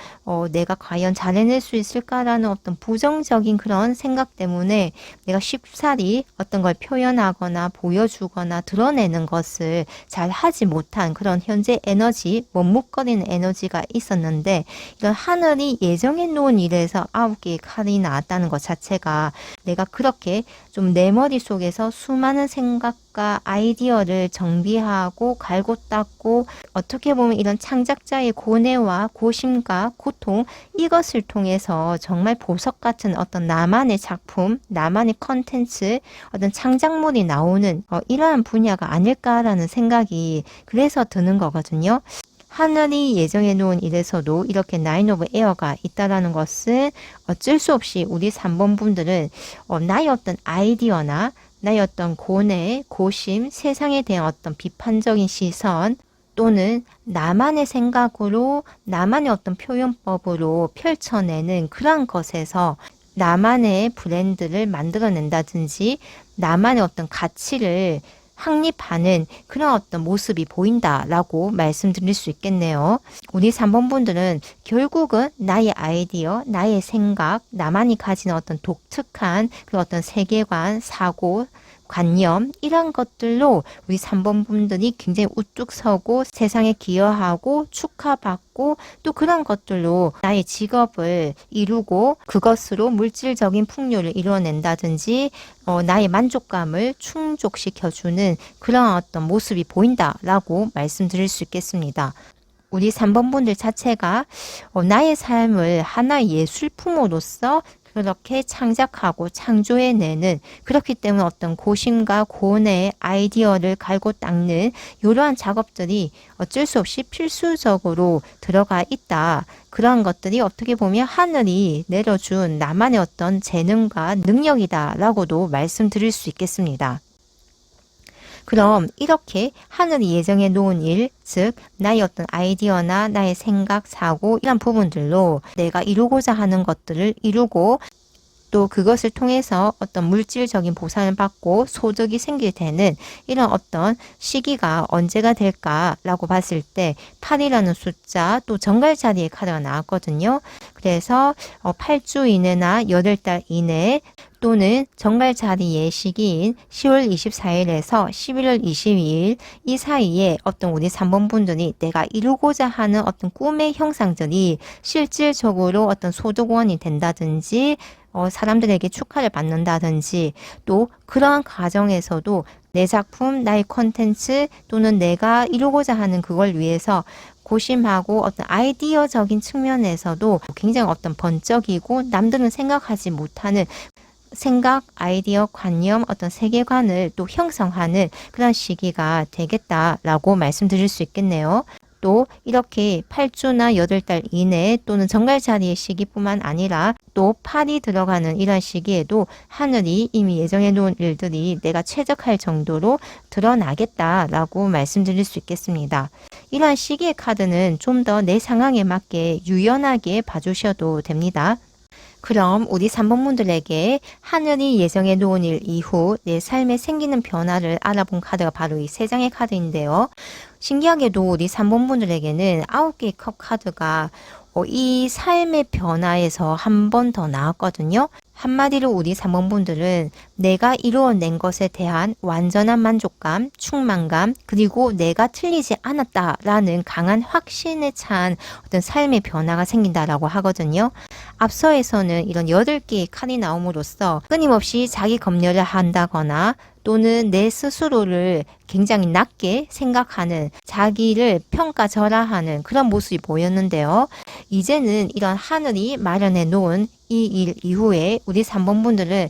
내가 과연 잘해낼 수 있을까라는 어떤 부정적인 그런 생각 때문에 내가 쉽사리 어떤 걸 표현하거나 보여주거나 드러내는 것을 잘 하지 못한 그런 현재 에너지, 머뭇거리는 에너지가 있었는데 이런 하늘이 예정해 놓은 일에서 9개의 칼이 나왔다는 것 자체가 내가 그렇게 좀 내 머릿속에서 수많은 생각과 아이디어를 정비하고 갈고 닦고 어떻게 보면 이런 창작자의 고뇌와 고심과 고통 이것을 통해서 정말 보석 같은 어떤 나만의 작품, 나만의 컨텐츠, 어떤 창작물이 나오는 이러한 분야가 아닐까라는 생각이 그래서 드는 거거든요. 하늘이 예정해 놓은 일에서도 이렇게 나인 오브 에어가 있다라는 것은 어쩔 수 없이 우리 3번 분들은 나의 어떤 아이디어나 나의 어떤 고뇌, 고심, 세상에 대한 어떤 비판적인 시선 또는 나만의 생각으로 나만의 어떤 표현법으로 펼쳐내는 그러한 것에서 나만의 브랜드를 만들어낸다든지 나만의 어떤 가치를 확립하는 그런 어떤 모습이 보인다라고 말씀드릴 수 있겠네요. 우리 3번 분들은 결국은 나의 아이디어, 나의 생각, 나만이 가진 어떤 독특한 그 어떤 세계관, 사고, 관념 이런 것들로 우리 3번 분들이 굉장히 우뚝 서고 세상에 기여하고 축하받고 또 그런 것들로 나의 직업을 이루고 그것으로 물질적인 풍요를 이루어낸다든지 나의 만족감을 충족시켜주는 그런 어떤 모습이 보인다라고 말씀드릴 수 있겠습니다. 우리 3번 분들 자체가 나의 삶을 하나의 예술품으로서 그렇게 창작하고 창조해내는 그렇기 때문에 어떤 고심과 고뇌의 아이디어를 갈고 닦는 이러한 작업들이 어쩔 수 없이 필수적으로 들어가 있다. 그러한 것들이 어떻게 보면 하늘이 내려준 나만의 어떤 재능과 능력이다라고도 말씀드릴 수 있겠습니다. 그럼 이렇게 하늘이 예정해 놓은 일, 즉 나의 어떤 아이디어나 나의 생각, 사고 이런 부분들로 내가 이루고자 하는 것들을 이루고 또 그것을 통해서 어떤 물질적인 보상을 받고 소득이 생길 때는 이런 어떤 시기가 언제가 될까라고 봤을 때 8이라는 숫자 또 정갈자리의 카드가 나왔거든요. 그래서 8주 이내나 8달 이내 또는 정갈자리의 시기인 10월 24일에서 11월 22일 이 사이에 어떤 우리 3번 분들이 내가 이루고자 하는 어떤 꿈의 형상들이 실질적으로 어떤 소득원이 된다든지 사람들에게 축하를 받는다든지 또 그러한 과정에서도 내 작품, 나의 컨텐츠 또는 내가 이루고자 하는 그걸 위해서 고심하고 어떤 아이디어적인 측면에서도 굉장히 어떤 번쩍이고 남들은 생각하지 못하는 생각, 아이디어, 관념, 어떤 세계관을 또 형성하는 그런 시기가 되겠다라고 말씀드릴 수 있겠네요. 또 이렇게 8주나 8달 이내 또는 정갈자리의 시기뿐만 아니라 또 팔이 들어가는 이런 시기에도 하늘이 이미 예정해 놓은 일들이 내가 최적할 정도로 드러나겠다라고 말씀드릴 수 있겠습니다. 이러한 시기의 카드는 좀 더 내 상황에 맞게 유연하게 봐주셔도 됩니다. 그럼 우리 3번 분들에게 하늘이 예정해 놓은 일 이후 내 삶에 생기는 변화를 알아본 카드가 바로 이 3장의 카드인데요. 신기하게도 우리 3번 분들에게는 9개의 컵 카드가 이 삶의 변화에서 한 번 더 나왔거든요. 한마디로 우리 3번 분들은 내가 이루어낸 것에 대한 완전한 만족감, 충만감, 그리고 내가 틀리지 않았다라는 강한 확신에 찬 어떤 삶의 변화가 생긴다라고 하거든요. 앞서에서는 이런 8개의 칸이 나옴으로써 끊임없이 자기 검열을 한다거나 또는 내 스스로를 굉장히 낮게 생각하는, 자기를 평가절하하는 그런 모습이 보였는데요. 이제는 이런 하늘이 마련해 놓은 이 일 이후에 우리 3번 분들은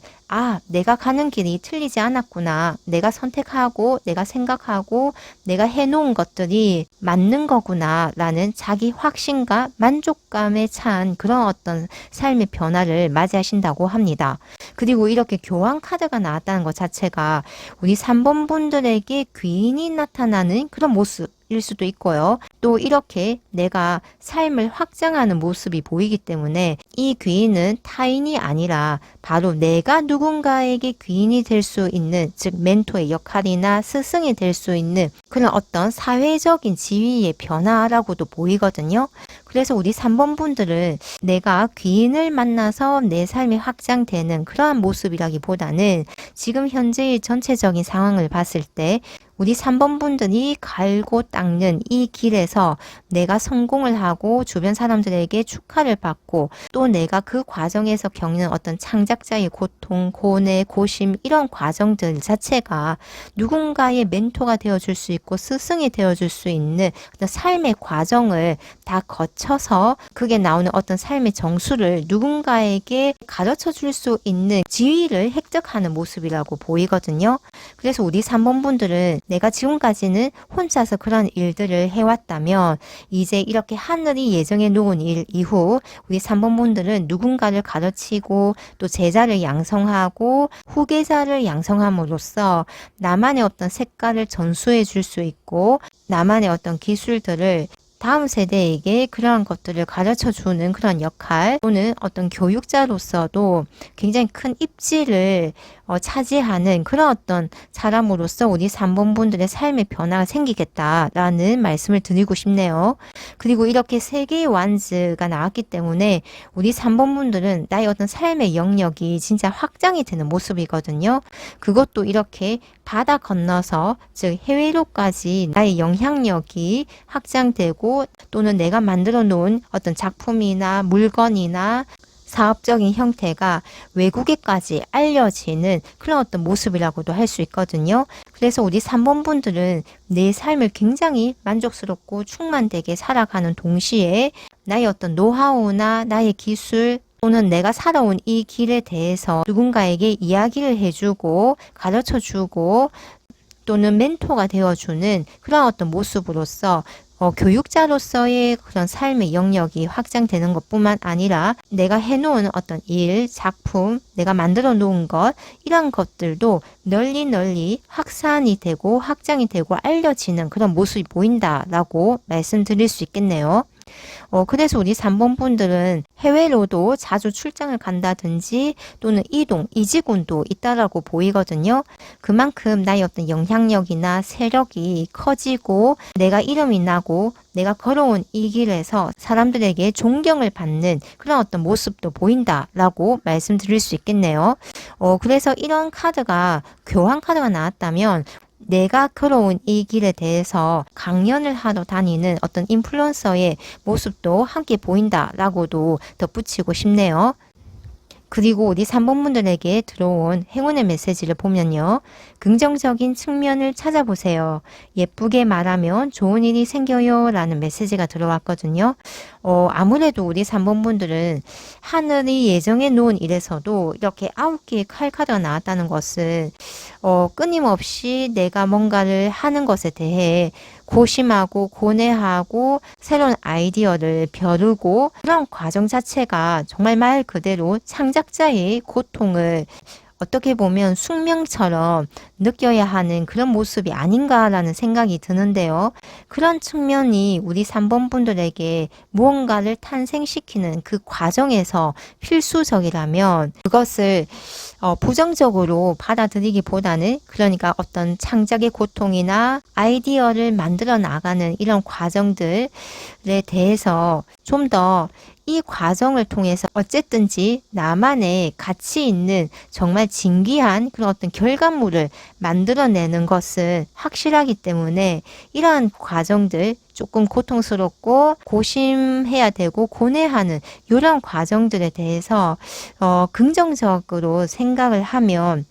내가 가는 길이 틀리지 않았구나. 내가 선택하고 내가 생각하고 내가 해놓은 것들이 맞는 거구나 라는 자기 확신과 만족감에 찬 그런 어떤 삶의 변화를 맞이하신다고 합니다. 그리고 이렇게 교환 카드가 나왔다는 것 자체가 우리 3번 분들에게 귀인이 나타나는 그런 모습 일 수도 있고요. 또 이렇게 내가 삶을 확장하는 모습이 보이기 때문에 이 귀인은 타인이 아니라 바로 내가 누군가에게 귀인이 될 수 있는, 즉 멘토의 역할이나 스승이 될 수 있는 그런 어떤 사회적인 지위의 변화라고도 보이거든요. 그래서 우리 3번 분들은 내가 귀인을 만나서 내 삶이 확장되는 그러한 모습이라기보다는 지금 현재의 전체적인 상황을 봤을 때 우리 3번 분들이 갈고 닦는 이 길에서 내가 성공을 하고 주변 사람들에게 축하를 받고 또 내가 그 과정에서 겪는 어떤 창작자의 고통, 고뇌, 고심 이런 과정들 자체가 누군가의 멘토가 되어줄 수 있고 스승이 되어줄 수 있는 어떤 삶의 과정을 다 거쳐서 그게 나오는 어떤 삶의 정수를 누군가에게 가르쳐 줄 수 있는 지위를 획득하는 모습이라고 보이거든요. 그래서 우리 3번 분들은 내가 지금까지는 혼자서 그런 일들을 해왔다면 이제 이렇게 하늘이 예정해 놓은 일 이후 우리 3번 분들은 누군가를 가르치고 또 제자를 양성하고 후계자를 양성함으로써 나만의 어떤 색깔을 전수해 줄 수 있고 나만의 어떤 기술들을 다음 세대에게 그러한 것들을 가르쳐 주는 그런 역할 또는 어떤 교육자로서도 굉장히 큰 입지를 차지하는 그런 어떤 사람으로서 우리 3번 분들의 삶의 변화가 생기겠다라는 말씀을 드리고 싶네요. 그리고 이렇게 3개의 완즈가 나왔기 때문에 우리 3번 분들은 나의 어떤 삶의 영역이 진짜 확장이 되는 모습이거든요. 그것도 이렇게 바다 건너서 즉 해외로까지 나의 영향력이 확장되고 또는 내가 만들어 놓은 어떤 작품이나 물건이나 사업적인 형태가 외국에까지 알려지는 그런 어떤 모습이라고도 할 수 있거든요. 그래서 우리 3번 분들은 내 삶을 굉장히 만족스럽고 충만되게 살아가는 동시에 나의 어떤 노하우나 나의 기술 또는 내가 살아온 이 길에 대해서 누군가에게 이야기를 해주고 가르쳐주고 또는 멘토가 되어주는 그런 어떤 모습으로서 교육자로서의 그런 삶의 영역이 확장되는 것뿐만 아니라 내가 해놓은 어떤 일, 작품, 내가 만들어 놓은 것 이런 것들도 널리 확산이 되고 확장이 되고 알려지는 그런 모습이 보인다라고 말씀드릴 수 있겠네요. 그래서 우리 3번 분들은 해외로도 자주 출장을 간다든지 또는 이직운도 있다라고 보이거든요. 그만큼 나의 어떤 영향력이나 세력이 커지고 내가 이름이 나고 내가 걸어온 이 길에서 사람들에게 존경을 받는 그런 어떤 모습도 보인다라고 말씀드릴 수 있겠네요. 그래서 이런 카드가 교환 카드가 나왔다면 내가 걸어온 이 길에 대해서 강연을 하러 다니는 어떤 인플루언서의 모습도 함께 보인다라고도 덧붙이고 싶네요. 그리고 우리 3번 분들에게 들어온 행운의 메시지를 보면요. 긍정적인 측면을 찾아보세요. 예쁘게 말하면 좋은 일이 생겨요 라는 메시지가 들어왔거든요. 아무래도 우리 3번 분들은 하늘이 예정해 놓은 일에서도 이렇게 9개의 칼카드가 나왔다는 것은 끊임없이 내가 뭔가를 하는 것에 대해 고심하고 고뇌하고 새로운 아이디어를 벼르고 그런 과정 자체가 정말 말 그대로 창작자의 고통을 어떻게 보면 숙명처럼 느껴야 하는 그런 모습이 아닌가라는 생각이 드는데요. 그런 측면이 우리 3번 분들에게 무언가를 탄생시키는 그 과정에서 필수적이라면 그것을 부정적으로 받아들이기보다는 그러니까 어떤 창작의 고통이나 아이디어를 만들어 나가는 이런 과정들에 대해서 좀 더 이 과정을 통해서 어쨌든지 나만의 가치 있는 정말 진귀한 그런 어떤 결과물을 만들어내는 것은 확실하기 때문에 이러한 과정들 조금 고통스럽고 고심해야 되고 고뇌하는 이런 과정들에 대해서 긍정적으로 생각을 하면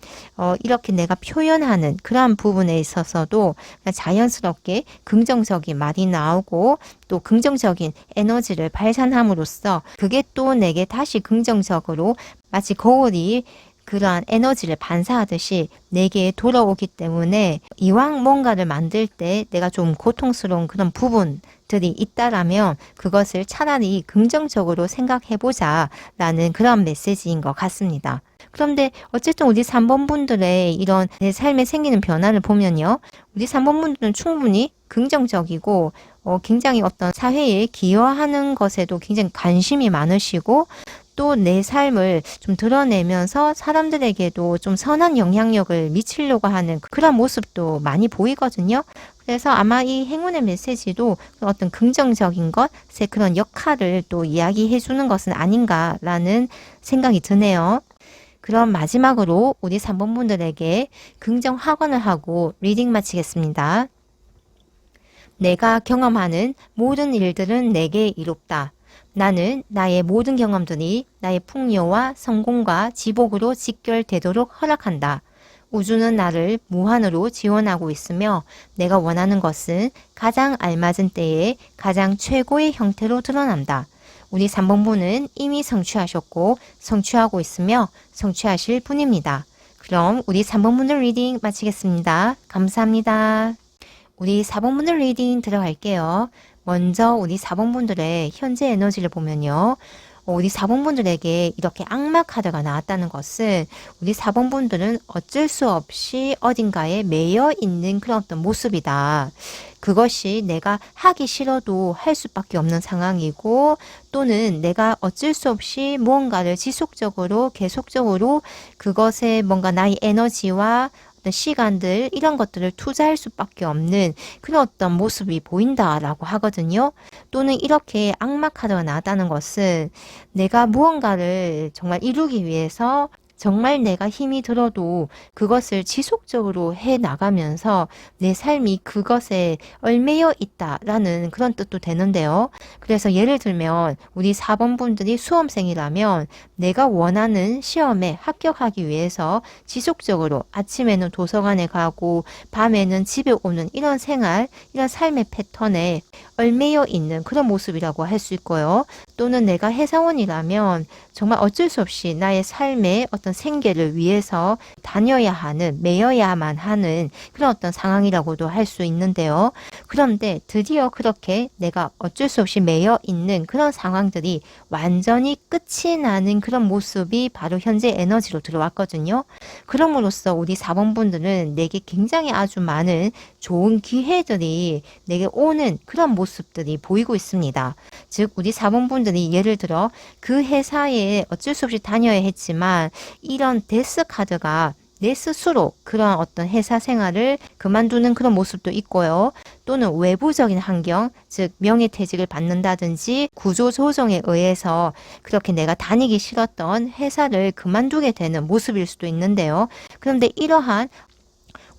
이렇게 내가 표현하는 그러한 부분에 있어서도 자연스럽게 긍정적인 말이 나오고 또 긍정적인 에너지를 발산함으로써 그게 또 내게 다시 긍정적으로 마치 거울이 그러한 에너지를 반사하듯이 내게 돌아오기 때문에 이왕 뭔가를 만들 때 내가 좀 고통스러운 그런 부분들이 있다라면 그것을 차라리 긍정적으로 생각해보자 라는 그런 메시지인 것 같습니다. 그런데 어쨌든 우리 3번 분들의 이런 내 삶에 생기는 변화를 보면요. 우리 3번 분들은 충분히 긍정적이고 굉장히 어떤 사회에 기여하는 것에도 굉장히 관심이 많으시고 또 내 삶을 좀 드러내면서 사람들에게도 좀 선한 영향력을 미치려고 하는 그런 모습도 많이 보이거든요. 그래서 아마 이 행운의 메시지도 어떤 긍정적인 것의 그런 역할을 또 이야기해 주는 것은 아닌가라는 생각이 드네요. 그럼 마지막으로 우리 3번 분들에게 긍정 확언을 하고 리딩 마치겠습니다. 내가 경험하는 모든 일들은 내게 이롭다. 나는 나의 모든 경험들이 나의 풍요와 성공과 지복으로 직결되도록 허락한다. 우주는 나를 무한으로 지원하고 있으며 내가 원하는 것은 가장 알맞은 때에 가장 최고의 형태로 드러난다. 우리 3번 분은 이미 성취하셨고 성취하고 있으며 성취하실 분입니다. 그럼 우리 3번 분들 리딩 마치겠습니다. 감사합니다. 우리 4번 분들 리딩 들어갈게요. 먼저 우리 4번 분들의 현재 에너지를 보면요. 우리 4번 분들에게 이렇게 악마 카드가 나왔다는 것은 우리 4번 분들은 어쩔 수 없이 어딘가에 매여 있는 그런 어떤 모습이다. 그것이 내가 하기 싫어도 할 수밖에 없는 상황이고 또는 내가 어쩔 수 없이 무언가를 지속적으로 계속적으로 그것에 뭔가 나의 에너지와 시간들 이런 것들을 투자할 수밖에 없는 그런 어떤 모습이 보인다라고 하거든요. 또는 이렇게 악마 카드가 나왔다는 것은 내가 무언가를 정말 이루기 위해서 정말 내가 힘이 들어도 그것을 지속적으로 해 나가면서 내 삶이 그것에 얽매여 있다라는 그런 뜻도 되는데요. 그래서 예를 들면 우리 4번 분들이 수험생이라면 내가 원하는 시험에 합격하기 위해서 지속적으로 아침에는 도서관에 가고 밤에는 집에 오는 이런 생활, 이런 삶의 패턴에 얽매여 있는 그런 모습이라고 할 수 있고요. 또는 내가 회사원이라면 정말 어쩔 수 없이 나의 삶의 어떤 생계를 위해서 다녀야 하는, 매여야만 하는 그런 어떤 상황이라고도 할 수 있는데요. 그런데 드디어 그렇게 내가 어쩔 수 없이 매여 있는 그런 상황들이 완전히 끝이 나는 그런 모습이 바로 현재 에너지로 들어왔거든요. 그럼으로써 우리 4번 분들은 내게 굉장히 아주 많은 좋은 기회들이 내게 오는 그런 모습들이 보이고 있습니다. 즉 우리 4번 분들이 예를 들어 그 회사에 어쩔 수 없이 다녀야 했지만 이런 데스 카드가 내 스스로 그런 어떤 회사 생활을 그만두는 그런 모습도 있고요. 또는 외부적인 환경, 즉 명예퇴직을 받는다든지 구조조정에 의해서 그렇게 내가 다니기 싫었던 회사를 그만두게 되는 모습일 수도 있는데요. 그런데 이러한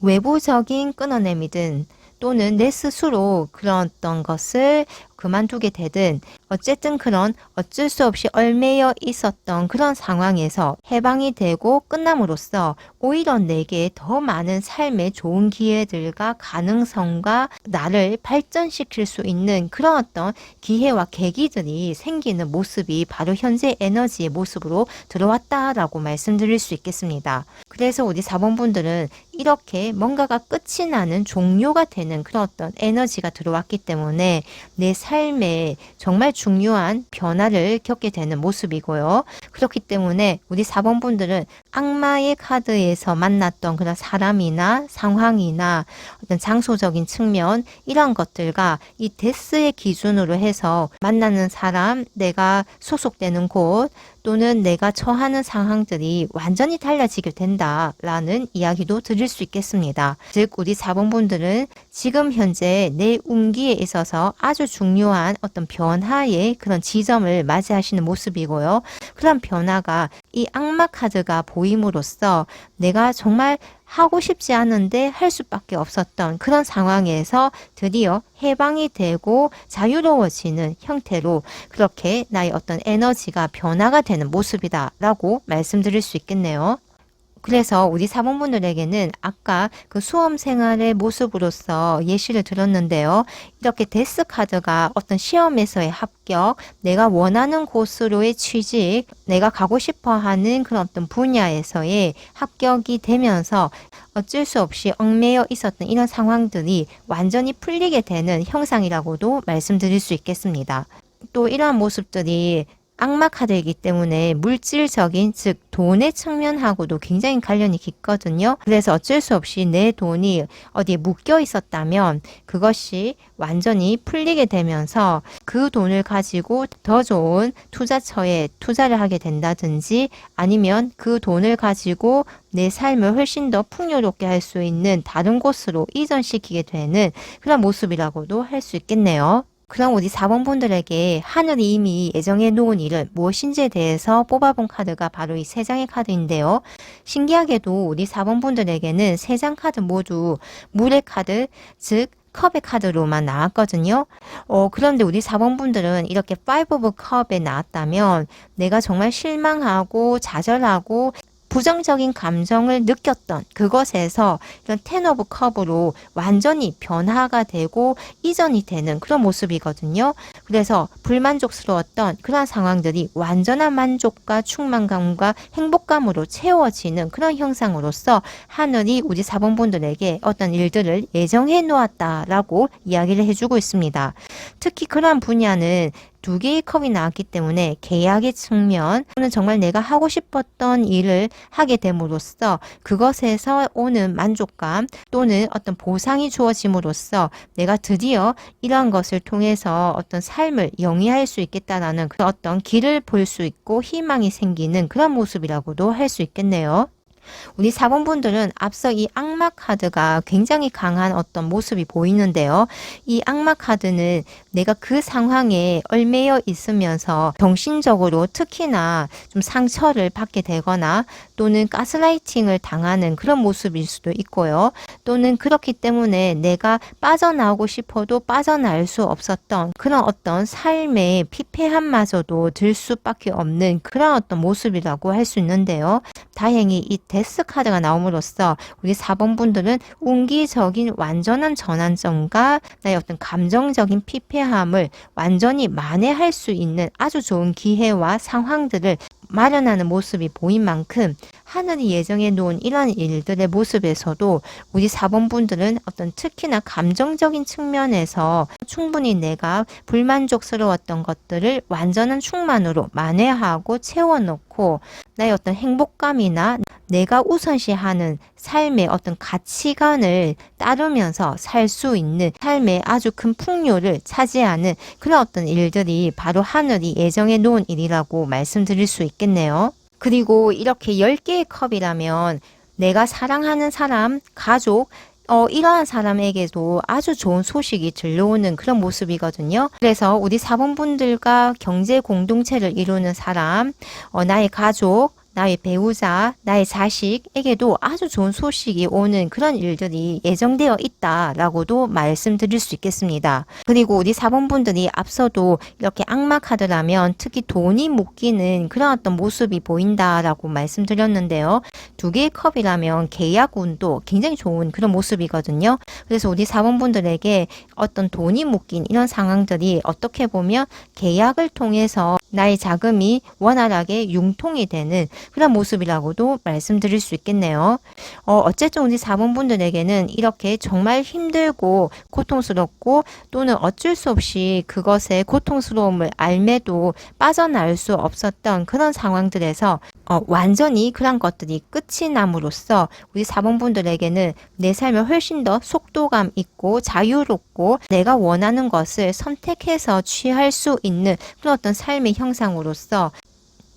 외부적인 끊어냄이든 또는 내 스스로 그런 어떤 것을 그만두게 되든 어쨌든 그런 어쩔 수 없이 얽매여 있었던 그런 상황에서 해방이 되고 끝남으로써 오히려 내게 더 많은 삶의 좋은 기회들과 가능성과 나를 발전시킬 수 있는 그런 어떤 기회와 계기들이 생기는 모습이 바로 현재 에너지의 모습으로 들어왔다라고 말씀드릴 수 있겠습니다. 그래서 우리 4번 분들은 이렇게 뭔가가 끝이 나는 종료가 되는 그런 어떤 에너지가 들어왔기 때문에 내 삶에 정말 중요한 변화를 겪게 되는 모습이고요. 그렇기 때문에 우리 4번 분들은 악마의 카드에서 만났던 그런 사람이나 상황이나 어떤 장소적인 측면 이런 것들과 이 데스의 기준으로 해서 만나는 사람, 내가 소속되는 곳 또는 내가 처하는 상황들이 완전히 달라지게 된다라는 이야기도 드릴 수 있겠습니다. 즉 우리 4번 분들은 지금 현재 내 운기에 있어서 아주 중요한 어떤 변화의 그런 지점을 맞이하시는 모습이고요. 그런 변화가 이 악마 카드가 보임으로써 내가 정말 하고 싶지 않은데 할 수밖에 없었던 그런 상황에서 드디어 해방이 되고 자유로워지는 형태로 그렇게 나의 어떤 에너지가 변화가 되는 모습이다 라고 말씀드릴 수 있겠네요. 그래서 우리 사모분들에게는 아까 그 수험 생활의 모습으로서 예시를 들었는데요. 이렇게 데스 카드가 어떤 시험에서의 합격, 내가 원하는 곳으로의 취직, 내가 가고 싶어 하는 그런 어떤 분야에서의 합격이 되면서 어쩔 수 없이 얽매여 있었던 이런 상황들이 완전히 풀리게 되는 형상이라고도 말씀드릴 수 있겠습니다. 또 이러한 모습들이 악마 카드이기 때문에 물질적인 즉 돈의 측면하고도 굉장히 관련이 깊거든요. 그래서 어쩔 수 없이 내 돈이 어디에 묶여 있었다면 그것이 완전히 풀리게 되면서 그 돈을 가지고 더 좋은 투자처에 투자를 하게 된다든지 아니면 그 돈을 가지고 내 삶을 훨씬 더 풍요롭게 할 수 있는 다른 곳으로 이전시키게 되는 그런 모습이라고도 할 수 있겠네요. 그럼 우리 4번 분들에게 하늘이 이미 예정해 놓은 일은 무엇인지에 대해서 뽑아본 카드가 바로 이 3장의 카드인데요. 신기하게도 우리 4번 분들에게는 3장 카드 모두 물의 카드, 즉 컵의 카드로만 나왔거든요. 그런데 우리 4번 분들은 이렇게 5 오브 컵에 나왔다면 내가 정말 실망하고 좌절하고 부정적인 감정을 느꼈던 그것에서 이런 10 오브 컵으로 완전히 변화가 되고 이전이 되는 그런 모습이거든요. 그래서 불만족스러웠던 그런 상황들이 완전한 만족과 충만감과 행복감으로 채워지는 그런 형상으로서 하늘이 우리 4번 분들에게 어떤 일들을 예정해 놓았다라고 이야기를 해주고 있습니다. 특히 그러한 분야는 2개의 컵이 나왔기 때문에 계약의 측면 또는 정말 내가 하고 싶었던 일을 하게 됨으로써 그것에서 오는 만족감 또는 어떤 보상이 주어짐으로써 내가 드디어 이러한 것을 통해서 어떤 삶을 영위할 수 있겠다라는 그런 어떤 길을 볼 수 있고 희망이 생기는 그런 모습이라고도 할 수 있겠네요. 우리 4번 분들은 앞서 이 악마 카드가 굉장히 강한 어떤 모습이 보이는데요. 이 악마 카드는 내가 그 상황에 얽매여 있으면서 정신적으로 특히나 좀 상처를 받게 되거나 또는 가스라이팅을 당하는 그런 모습일 수도 있고요. 또는 그렇기 때문에 내가 빠져나오고 싶어도 빠져나올 수 없었던 그런 어떤 삶의 피폐함마저도 들 수밖에 없는 그런 어떤 모습이라고 할 수 있는데요. 다행히 이 데스 카드가 나옴으로써 우리 4번 분들은 운기적인 완전한 전환점과 나의 어떤 감정적인 피폐함을 완전히 만회할 수 있는 아주 좋은 기회와 상황들을 마련하는 모습이 보인 만큼 하늘이 예정해 놓은 이런 일들의 모습에서도 우리 4번 분들은 어떤 특히나 감정적인 측면에서 충분히 내가 불만족스러웠던 것들을 완전한 충만으로 만회하고 채워놓고 나의 어떤 행복감이나 내가 우선시하는 삶의 어떤 가치관을 따르면서 살 수 있는 삶의 아주 큰 풍요를 차지하는 그런 어떤 일들이 바로 하늘이 예정해 놓은 일이라고 말씀드릴 수 있겠네요. 그리고 이렇게 10개의 컵이라면 내가 사랑하는 사람, 가족, 이러한 사람에게도 아주 좋은 소식이 들려오는 그런 모습이거든요. 그래서 우리 4번 분들과 경제 공동체를 이루는 사람, 나의 가족, 나의 배우자, 나의 자식에게도 아주 좋은 소식이 오는 그런 일들이 예정되어 있다라고도 말씀드릴 수 있겠습니다. 그리고 우리 사번분들이 앞서도 이렇게 악마 카드라면 특히 돈이 묶이는 그런 어떤 모습이 보인다라고 말씀드렸는데요. 두 개의 컵이라면 계약운도 굉장히 좋은 그런 모습이거든요. 그래서 우리 사번분들에게 어떤 돈이 묶인 이런 상황들이 어떻게 보면 계약을 통해서 나의 자금이 원활하게 융통이 되는 그런 모습이라고도 말씀드릴 수 있겠네요. 어쨌든 우리 사번분들에게는 이렇게 정말 힘들고 고통스럽고 또는 어쩔 수 없이 그것의 고통스러움을 알매도 빠져나올 수 없었던 그런 상황들에서 완전히 그런 것들이 끝이 남으로써 우리 사번분들에게는 내 삶을 훨씬 더 속도감 있고 자유롭고 내가 원하는 것을 선택해서 취할 수 있는 그런 어떤 삶의 형상으로서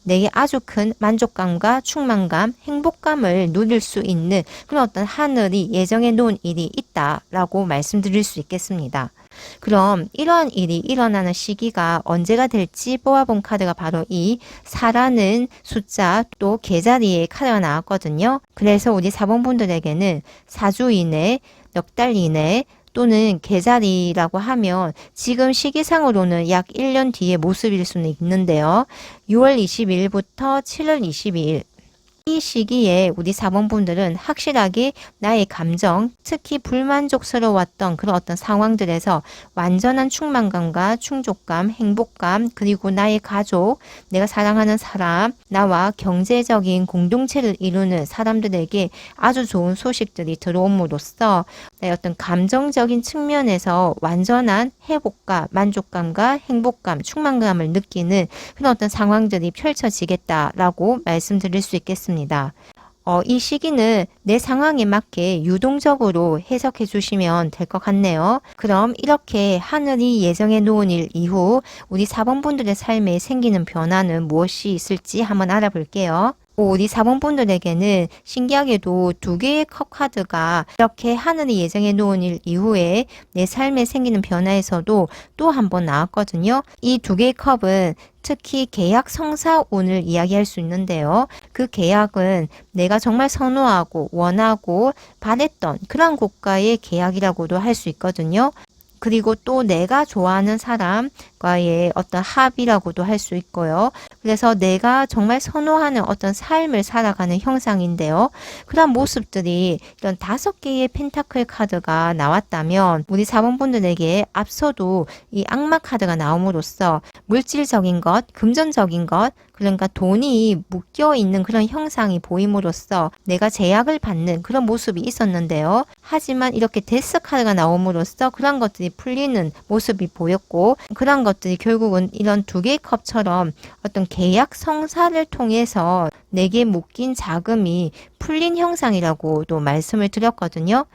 내게 아주 큰 만족감과 충만감, 행복감을 누릴 수 있는 그런 어떤 하늘이 예정해 놓은 일이 있다라고 말씀드릴 수 있겠습니다. 그럼 이러한 일이 일어나는 시기가 언제가 될지 뽑아본 카드가 바로 이 4라는 숫자 또 계자리에 카드가 나왔거든요. 그래서 우리 사번분들에게는 4주 이내, 넉 달 이내 또는 계자리라고 하면 지금 시기상으로는 약 1년 뒤의 모습일 수는 있는데요. 6월 22일부터 7월 22일 이 시기에 우리 사번분들은 확실하게 나의 감정, 특히 불만족스러웠던 그런 어떤 상황들에서 완전한 충만감과 충족감, 행복감, 그리고 나의 가족, 내가 사랑하는 사람, 나와 경제적인 공동체를 이루는 사람들에게 아주 좋은 소식들이 들어옴으로써 나의 어떤 감정적인 측면에서 완전한 회복과 만족감과 행복감, 충만감을 느끼는 그런 어떤 상황들이 펼쳐지겠다라고 말씀드릴 수 있겠습니다. 이 시기는 내 상황에 맞게 유동적으로 해석해 주시면 될 것 같네요. 그럼 이렇게 하늘이 예정해 놓은 일 이후 우리 사번분들의 삶에 생기는 변화는 무엇이 있을지 한번 알아볼게요. 우리 사번분들에게는 신기하게도 두 개의 컵 카드가 이렇게 하늘이 예정해 놓은 일 이후에 내 삶에 생기는 변화에서도 또 한 번 나왔거든요. 이 두 개의 컵은 특히 계약 성사운을 이야기할 수 있는데요. 그 계약은 내가 정말 선호하고 원하고 바랬던 그런 고가의 계약이라고도 할 수 있거든요. 그리고 또 내가 좋아하는 사람과의 어떤 합이라고도 할 수 있고요. 그래서 내가 정말 선호하는 어떤 삶을 살아가는 형상인데요. 그런 모습들이 이런 5개의 펜타클 카드가 나왔다면 우리 사번분들에게 앞서도 이 악마 카드가 나옴으로써 물질적인 것, 금전적인 것, 그러니까 돈이 묶여 있는 그런 형상이 보임으로써 내가 제약을 받는 그런 모습이 있었는데요. 하지만 이렇게 데스 카드가 나옴으로써 그런 것들이 풀리는 모습이 보였고 그런 것들이 결국은 이런 두 개의 컵처럼 어떤 계약 성사를 통해서 내게 묶인 자금이 풀린 형상이라고도 말씀을 드렸거든요.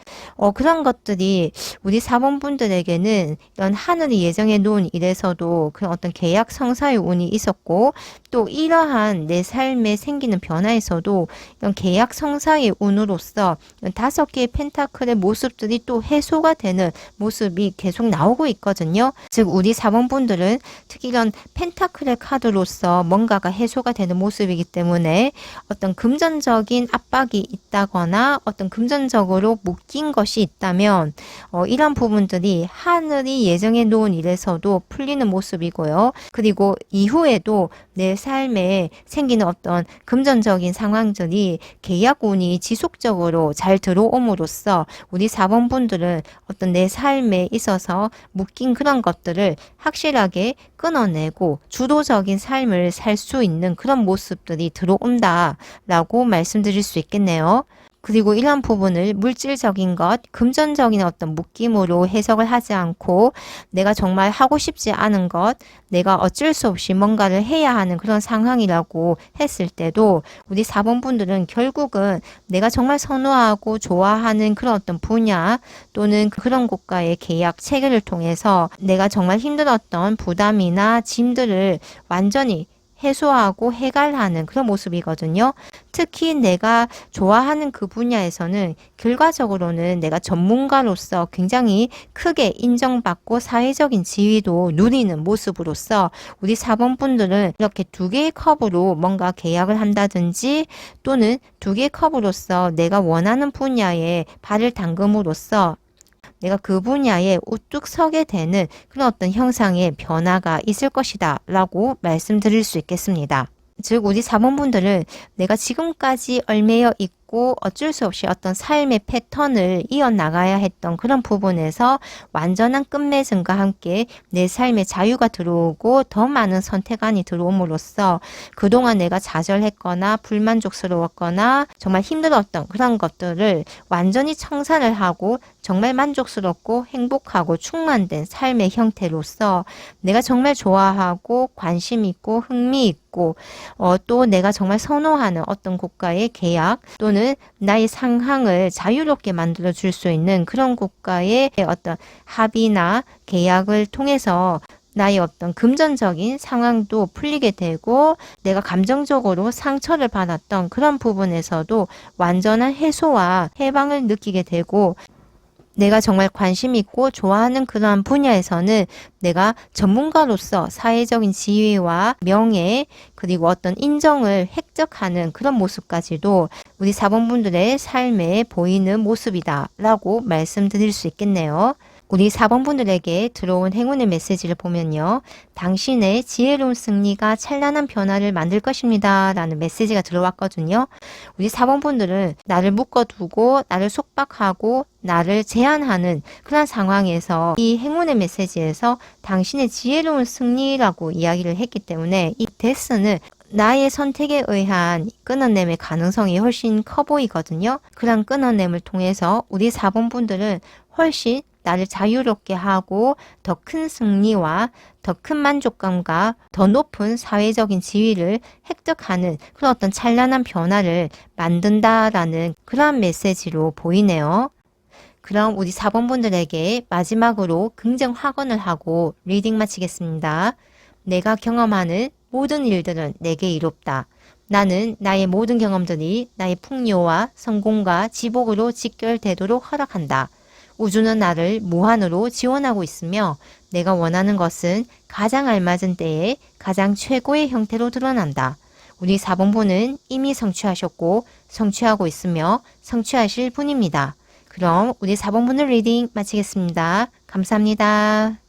그런 것들이 우리 사번분들에게는 이런 하늘이 예정해 놓은 일에서도 그런 어떤 계약 성사의 운이 있었고 또 이러한 내 삶에 생기는 변화에서도 이런 계약 성사의 운으로서 5개의 펜타클의 모습들이 또 해소가 되는 모습이 계속 나오고 있거든요. 즉 우리 사번분들은 특히 이런 펜타클의 카드로서 뭔가가 해소가 되는 모습이기 때문에 어떤 금전적인 압박이 있다거나 어떤 금전적으로 묶인 것이 있다면 이런 부분들이 하늘이 예정해 놓은 일에서도 풀리는 모습이고요. 그리고 이후에도 내 삶에 생기는 어떤 금전적인 상황들이 계약운이 지속적으로 잘 들어옴으로써 우리 사번분들은 어떤 내 삶에 있어서 묶인 그런 것들을 확실하게 끊어내고 주도적인 삶을 살 수 있는 그런 모습들이 들어온다라고 말씀드릴 수 있겠네요. 그리고 이러한 부분을 물질적인 것, 금전적인 어떤 묶임으로 해석을 하지 않고 내가 정말 하고 싶지 않은 것, 내가 어쩔 수 없이 뭔가를 해야 하는 그런 상황이라고 했을 때도 우리 사번분들은 결국은 내가 정말 선호하고 좋아하는 그런 어떤 분야 또는 그런 국가의 계약 체계를 통해서 내가 정말 힘들었던 부담이나 짐들을 완전히 해소하고 해결하는 그런 모습이거든요. 특히 내가 좋아하는 그 분야에서는 결과적으로는 내가 전문가로서 굉장히 크게 인정받고 사회적인 지위도 누리는 모습으로서 우리 4번 분들은 이렇게 두 개의 컵으로 뭔가 계약을 한다든지 또는 두 개의 컵으로서 내가 원하는 분야에 발을 담금으로써 내가 그 분야에 우뚝 서게 되는 그런 어떤 형상의 변화가 있을 것이다 라고 말씀드릴 수 있겠습니다. 즉 우리 4번 분들은 내가 지금까지 얽매여 있고 어쩔 수 없이 어떤 삶의 패턴을 이어나가야 했던 그런 부분에서 완전한 끝맺음과 함께 내 삶에 자유가 들어오고 더 많은 선택안이 들어옴으로써 그동안 내가 좌절했거나 불만족스러웠거나 정말 힘들었던 그런 것들을 완전히 청산을 하고 정말 만족스럽고 행복하고 충만된 삶의 형태로서 내가 정말 좋아하고 관심 있고 흥미 있고 또 내가 정말 선호하는 어떤 국가의 계약 또는 나의 상황을 자유롭게 만들어 줄 수 있는 그런 국가의 어떤 합의나 계약을 통해서 나의 어떤 금전적인 상황도 풀리게 되고 내가 감정적으로 상처를 받았던 그런 부분에서도 완전한 해소와 해방을 느끼게 되고 내가 정말 관심 있고 좋아하는 그러한 분야에서는 내가 전문가로서 사회적인 지위와 명예 그리고 어떤 인정을 획득하는 그런 모습까지도 우리 4번 분들의 삶에 보이는 모습이다 라고 말씀드릴 수 있겠네요. 우리 4번 분들에게 들어온 행운의 메시지를 보면요. 당신의 지혜로운 승리가 찬란한 변화를 만들 것입니다. 라는 메시지가 들어왔거든요. 우리 4번 분들은 나를 묶어두고 나를 속박하고 나를 제한하는 그런 상황에서 이 행운의 메시지에서 당신의 지혜로운 승리라고 이야기를 했기 때문에 이 데스는 나의 선택에 의한 끊어냄의 가능성이 훨씬 커 보이거든요. 그런 끊어냄을 통해서 우리 4번 분들은 훨씬 나를 자유롭게 하고 더 큰 승리와 더 큰 만족감과 더 높은 사회적인 지위를 획득하는 그런 어떤 찬란한 변화를 만든다라는 그러한 메시지로 보이네요. 그럼 우리 4번 분들에게 마지막으로 긍정 확언을 하고 리딩 마치겠습니다. 내가 경험하는 모든 일들은 내게 이롭다. 나는 나의 모든 경험들이 나의 풍요와 성공과 지복으로 직결되도록 허락한다. 우주는 나를 무한으로 지원하고 있으며 내가 원하는 것은 가장 알맞은 때에 가장 최고의 형태로 드러난다. 우리 4번분은 이미 성취하셨고 성취하고 있으며 성취하실 분입니다. 그럼 우리 4번분을 리딩 마치겠습니다. 감사합니다.